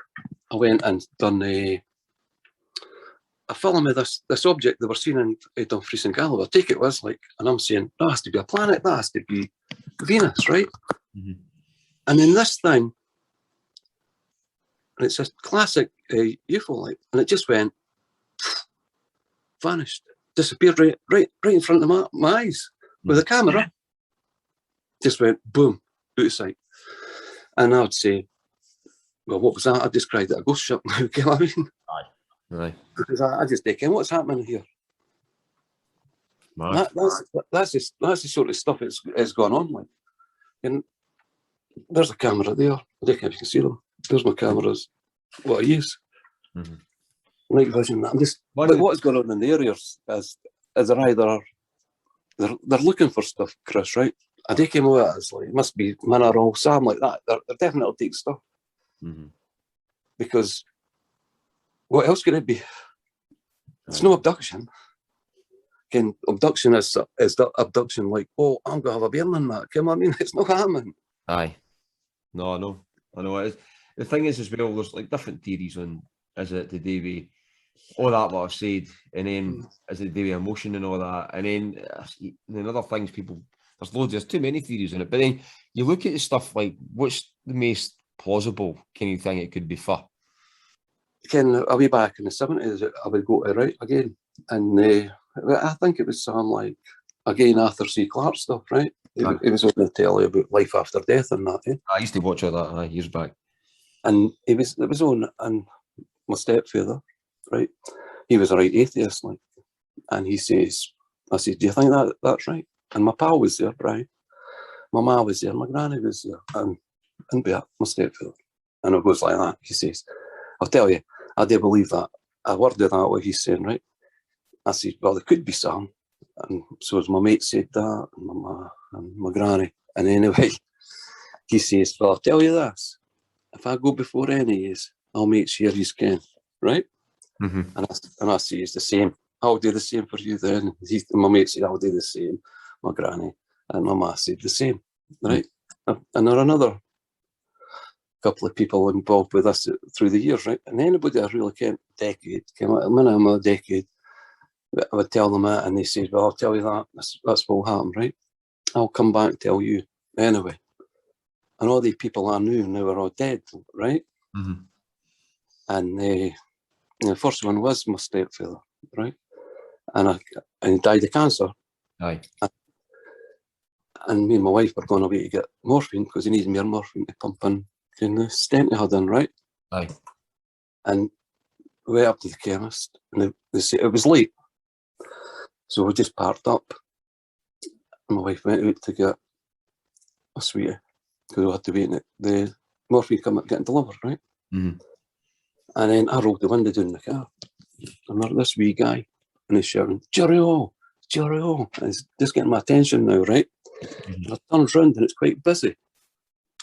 I went and done a film of this object they were seen in Dumfries and Galloway. I take it was like, and I'm saying, that has to be a planet, that has to be Venus, right? Mm-hmm. And then this thing, and it's a classic UFO light, and it just went, vanished, disappeared right in front of my eyes with the camera. Just went boom, out of sight. And I would say, well, what was that? I described it a ghost ship now. You know what I mean? Aye. Because I just think, what's happening here? That's the sort of stuff that's gone on. Like, and there's a camera there. I don't know if you can see them. There's my cameras. What I use. Mm-hmm. Night vision. I'm just. But what's going on in the areas is they're either they're looking for stuff, Chris. Right? I don't know what it is. Like, it must be mineral, something like that. They're definitely take stuff. Mm-hmm. Because what else could it be? It's no abduction. Again, abduction is the abduction like, oh, I'm going to have a beer in that. You know what I mean? It's not happening. Aye. No, I know it is. The thing is as well, there's like different theories on, is it to do with all that what I've said, and then is it to do with emotion and all that, and then other things people, there's too many theories on it, but then you look at the stuff like, what's the most plausible kind of thing it could be for? Ken, I'll be back in the 70s, I would go to right again, and I think it was some like, again, Arthur C. Clarke stuff, right? He was on the telly about life after death and that. Eh? I used to watch all that years back. And it was on, and my stepfather, right? He was a right atheist, like, and he says, I said, do you think that's right? And my pal was there, Brian. My ma was there, my granny was there, and Bert, my stepfather. And it goes like that. He says, I'll tell you, I do believe that. I worded that what he's saying, right? I said, well, there could be some. And so as my mate said that, and my ma and my granny. And anyway, he says, well, I'll tell you this. If I go before any of you, I'll make sure you can, right? Mm-hmm. And I say, it's the same. I'll do the same for you then. My mate said, I'll do the same. My granny and my ma said the same, right? And there are another couple of people involved with us through the years, right? And anybody I really came out a minimum of a decade, I would tell them that, and they say, well, I'll tell you that. That's what will happen, right? I'll come back and tell you. Anyway. And all the people I knew now are all dead, right? Mm-hmm. And the first one was my stepfather, right? And he died of cancer. Aye. And me and my wife were going away to get morphine because he needed more morphine to pump in the stent he had in, right? Aye. And we went up to the chemist, and they said it was late. So we just parked up. And my wife went out to get a sweetie because we had to wait in the morphine come up getting delivered, right? Mm-hmm. And then I rolled the window down the car. And there's this wee guy, and he's shouting, Jerry-o, Jerry-o. And he's just getting my attention now, right? Mm-hmm. And I turned round, and it's quite busy.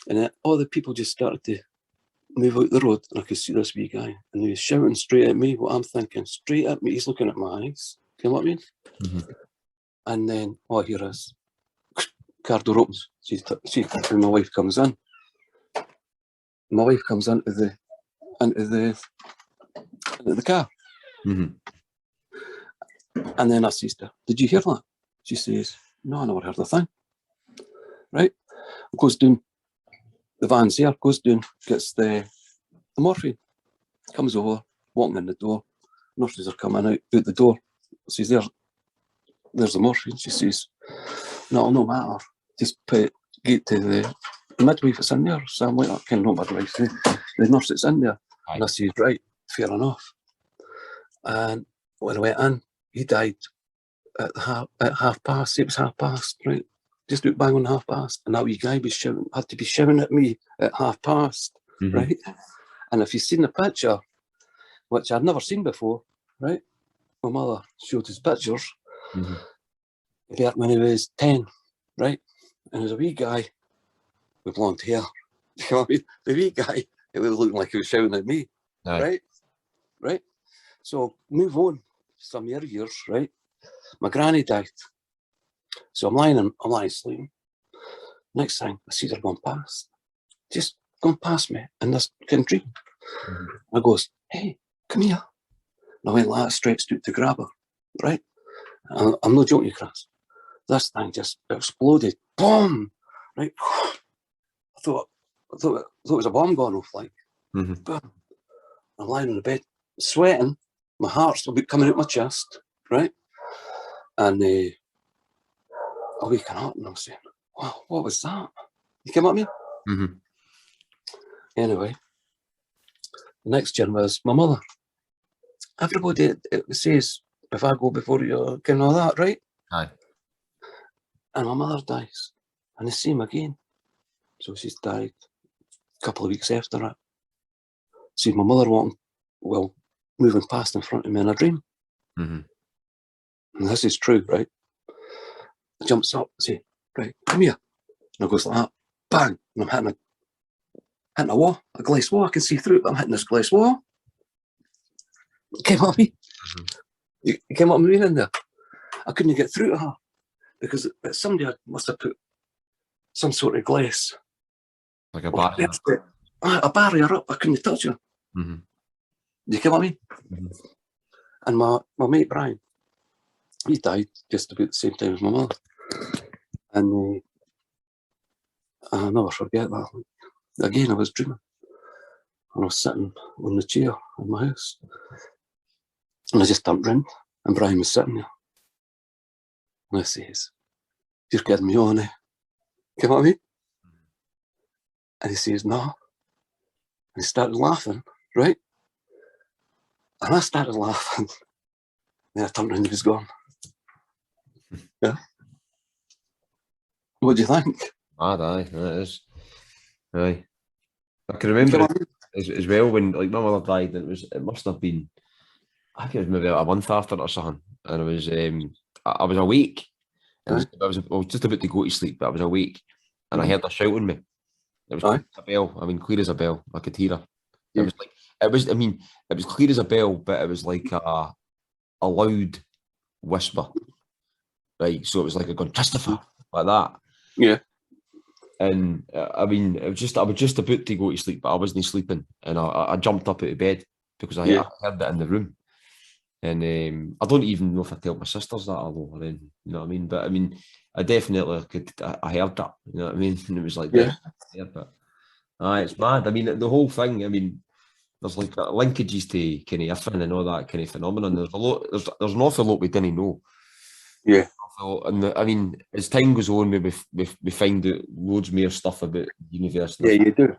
And then all the people just started to move out the road, and I could see this wee guy, and he was shouting straight at me, what I'm thinking, straight at me. He's looking at my eyes. You know what I mean? Mm-hmm. And then all I hear is, car door opens. And my wife comes in. My wife comes into the car. Mm-hmm. And then I says to her, did you hear that? She says, no, I never heard a thing. Right? Goes down, the van's there, goes down, gets the morphine, comes over, walking in the door. Nurses are coming out the door. Says, there's the morphine. She says, no, no matter. Just get to the midwife that's in there. So I'm like, I can't know midwife. The nurse that's in there. Aye. And I said, right, fair enough. And when I went in, he died at half past. It was half past, right? Just about bang on half past. And that wee guy was shouting, had to be shouting at me at half past, Mm-hmm. right? And if you've seen the picture, which I'd never seen before, right? My mother showed his pictures. Mm-hmm. Bert when he was 10, right? And there's a wee guy with blonde hair. You know what I mean? The wee guy, it was looking like he was shouting at me, Aye. right? Right? So move on some years, right? My granny died. So I'm lying sleeping. Next thing, I see her going past. Just going past me in this kind of dream. Mm-hmm. I goes, hey, come here. And I went like that, stretched out to grab her, right? And I'm not joking you, Chris. This thing just exploded. Boom! Right? I thought it was a bomb going off, like. Mm-hmm. Boom. I'm lying on the bed, sweating. My heart's coming out my chest, right? And I waking up and I'm saying, wow, what was that? You came at me? Mm-hmm. Anyway, the next gen was my mother. Everybody it says, if I go before you, can all that, right? Aye. And my mother dies. And the same again. So she's died a couple of weeks after that. See my mother moving past in front of me in a dream. Mm-hmm. And this is true, right? I jumps up and say, right, come here. And I goes like that, bang, and I'm hitting a wall, a glass wall. I can see through it, but I'm hitting this glass wall. It came at me. Mm-hmm. It came at me in there. I couldn't get through to her because somebody must have put some sort of glass. Like a barrier. A barrier up. I couldn't touch her. Mm-hmm. You get what I mean? Mm-hmm. And my mate Brian, he died just about the same time as my mother. And I'll never forget that. Again, I was dreaming. And I was sitting on the chair in my house. And I just turned round, and Brian was sitting there. And I says, you're kidding me on, eh? You know what I mean? And he says, no. And he started laughing, right? And I started laughing. Then I turned around and he was gone. Yeah. What do you think? Mad, aye, that is. Aye. I can You remember know it what I mean? as well when like my mother died. It must have been, I think it was maybe a month after or something, and I was awake, and Aye. I was just about to go to sleep, but I was awake, and I heard her shouting me. It was Aye. clear as a bell. I mean, clear as a bell. I could hear her. It Yeah. was like it was. I mean, it was clear as a bell, but it was like a loud whisper, right? So it was like a going Christopher like that. Yeah. And I mean, I was just about to go to sleep, but I wasn't sleeping, and I jumped up out of bed because Yeah. I heard that in the room, and I don't even know if I told my sisters that or then, you know what I mean. But I mean, I definitely could. I heard that, you know what I mean, and it was like Yeah. but it's mad. I mean, the whole thing. I mean, there's like linkages to kind of IFN and all that kind of phenomenon. There's a lot. There's an awful lot we didn't know. Yeah. And I mean, as time goes on, we find out loads more stuff about the universe. Yeah, you do.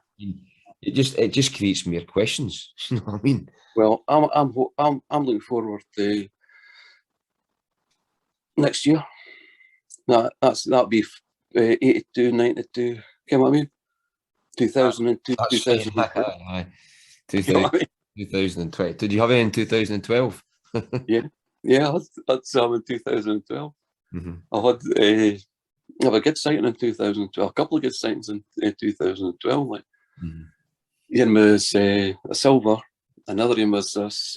It just creates more questions. You know what I mean? Well, I'm looking forward to next year. That'll be 82, 92. You know what I mean? 2002, That's 2003. aye. You know what I mean? 2020. Did you have it in 2012? Yeah, that's some in 2012. Mm-hmm. I had a good sighting in 2012. A couple of good sightings in 2012. Like, one was a silver, another one was this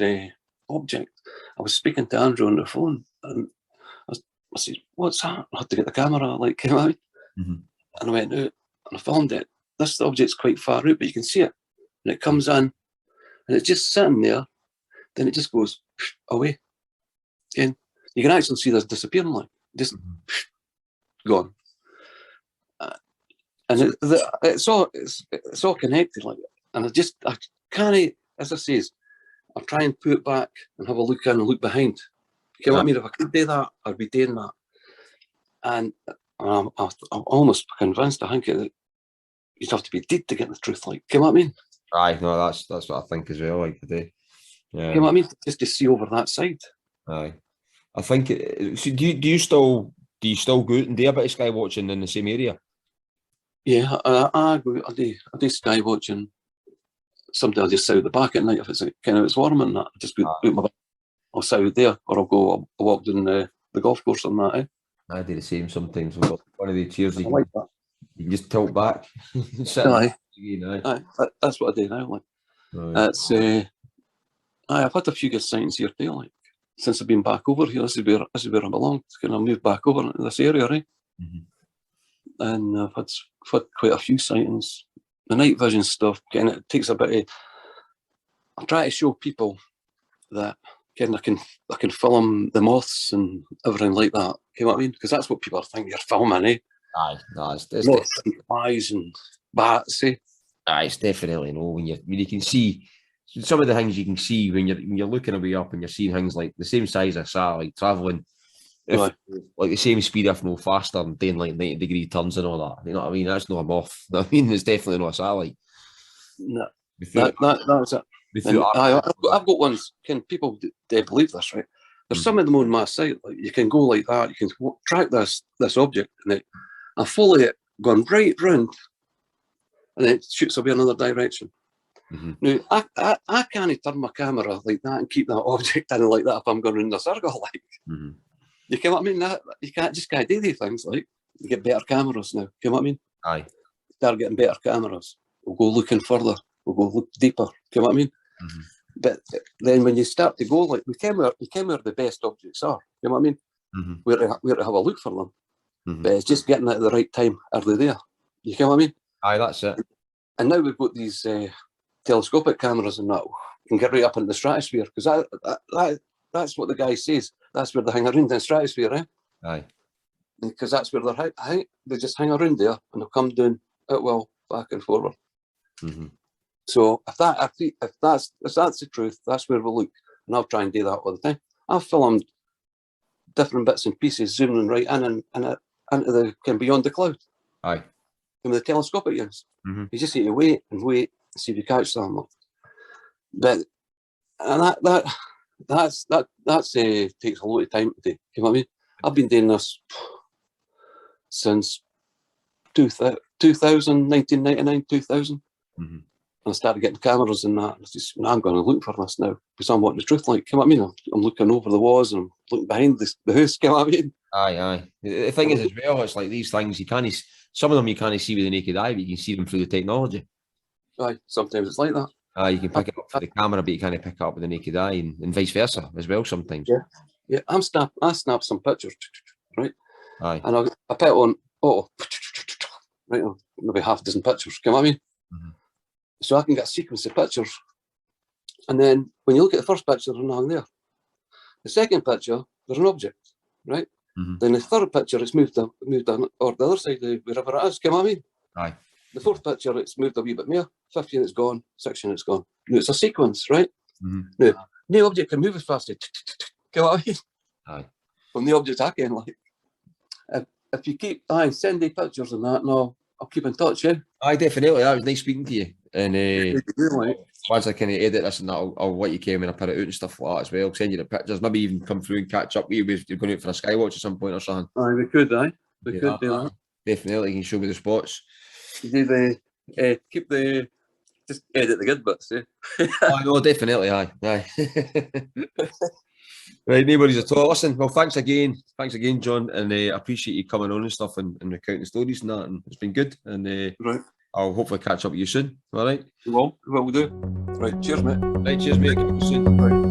object. I was speaking to Andrew on the phone, and I said, "What's that?" I had to get the camera, like, came out, and I went out and I filmed it. This object's quite far out, but you can see it, and it comes in, and it's just sitting there. Then it just goes away. And you can actually see this disappearing, like, just gone. And it's all connected, like, and I can't, as I say, I'll try and put it back and have a look in and look behind. You know what I mean? If I could do that, I'd be doing that. And I'm almost convinced, I think you'd have to be dead to get the truth, like, you know what I mean? Aye, no, that's what I think as well, like today. Yeah. You know what I mean? Just to see over that side. Aye. I think so do you still go out and do a bit of sky watching in the same area? Yeah, I do sky watching. Sometimes I'll just sit out the back at night if it's kind of warm and that. I just go out my back. I'll sit out there, or I'll walk down the golf course and that. Eh? I do the same sometimes. We've got one of the chairs I like that. you can just tilt back. Aye. Aye. That's what I do now. Like, that's I've had a few good sightings here too. Like, since I've been back over here, this is where I belong. Kind of moved back over into this area, right? And I've had quite a few sightings. The night vision stuff, it takes a bit of. I try to show people that I can film the moths and everything like that. You know what I mean? Because that's what people are thinking you're filming, eh? Aye, no, it's Moths and flies and bats, eh? Aye, it's definitely when you can see some of the things you can see when you're looking away up and you're seeing things like the same size as satellite traveling, like the same speed if no faster and doing like 90-degree turns and all that. You know what I mean? That's not a moth. I mean, it's definitely not a satellite. No, that's it. I've got ones. Can people believe this? Right? There's some of them on my site. Like, you can go like that. You can track this object, and I follow it going right round, and then it shoots away another direction. Now I can't turn my camera like that and keep that object in like that if I'm going around a circle. Like, you know what I mean? You can't do these things. Like, you get better cameras now. You know what I mean? Aye. Start getting better cameras. We'll go looking further. We'll go look deeper. You know what I mean? But then when you start to go, like, we came where the best objects are. You know what I mean? Where to have a look for them. But it's just getting at the right time. Are they there? You know what I mean? Aye, that's it. And now we've got these telescopic cameras and that can get right up into the stratosphere, because that's what the guy says. That's where they hang around in the stratosphere, eh? Aye. Because that's where they just hang around there and they'll come down at will, back and forward. So if that's the truth, that's where we'll look. And I'll try and do that all the time. I've filmed different bits and pieces, zooming right in and into the beyond the cloud. Aye. And with the telescopic ones, you just need to wait and see if you catch them. But and that takes a lot of time to do. You know what I mean? I've been doing this since 2000, 1999, 2000. Mm-hmm. And I started getting cameras and that. And I just, I'm going to look for this now because I'm wanting the truth. Like, you know what I mean? I'm looking over the walls and I'm looking behind the house. You know what I mean? Aye. The thing is, as well, it's like these things you can't. Some of them you can't see with the naked eye, but you can see them through the technology. Aye, sometimes it's like that. You can pick it up for the camera, but you can't pick it up with the naked eye, and vice versa as well sometimes. Yeah. I snapped some pictures, right? Aye. And I put it on auto, right? Maybe half a dozen pictures. You know what I mean? Mm-hmm. So I can get a sequence of pictures. And then when you look at the first picture, there's nothing there. The second picture, there's an object, right? Mm-hmm. Then the third picture, it's moved on, or the other side of wherever it is. You know what I mean? Aye. The fourth picture, it's moved a wee bit more. 5th unit's gone. 6th unit's gone. Now, it's a sequence, right? Mm-hmm. Now, no object can move as fast as you know what I mean? Aye. From the object I can, like. If you keep, send the pictures and that, no, I'll keep in touch, yeah? Aye, definitely. That was nice speaking to you. And Like, once I kind of edit this and that, I'll let you come and I put it out and stuff like that as well. I'll send you the pictures. Maybe even come through and catch up with you if you're going out for a skywatch at some point or something. we could, We Yeah, could do that. Definitely. You can show me the spots. Do the, keep the, just edit the good bits, eh? I know, definitely. Aye. Right, no worries at all. Listen, well, thanks again, John, and I appreciate you coming on and stuff and recounting stories and that, and it's been good. And Right. I'll hopefully catch up with you soon. All right. Well, do. Right, cheers, mate. Right, cheers, mate. Catch you soon. Right.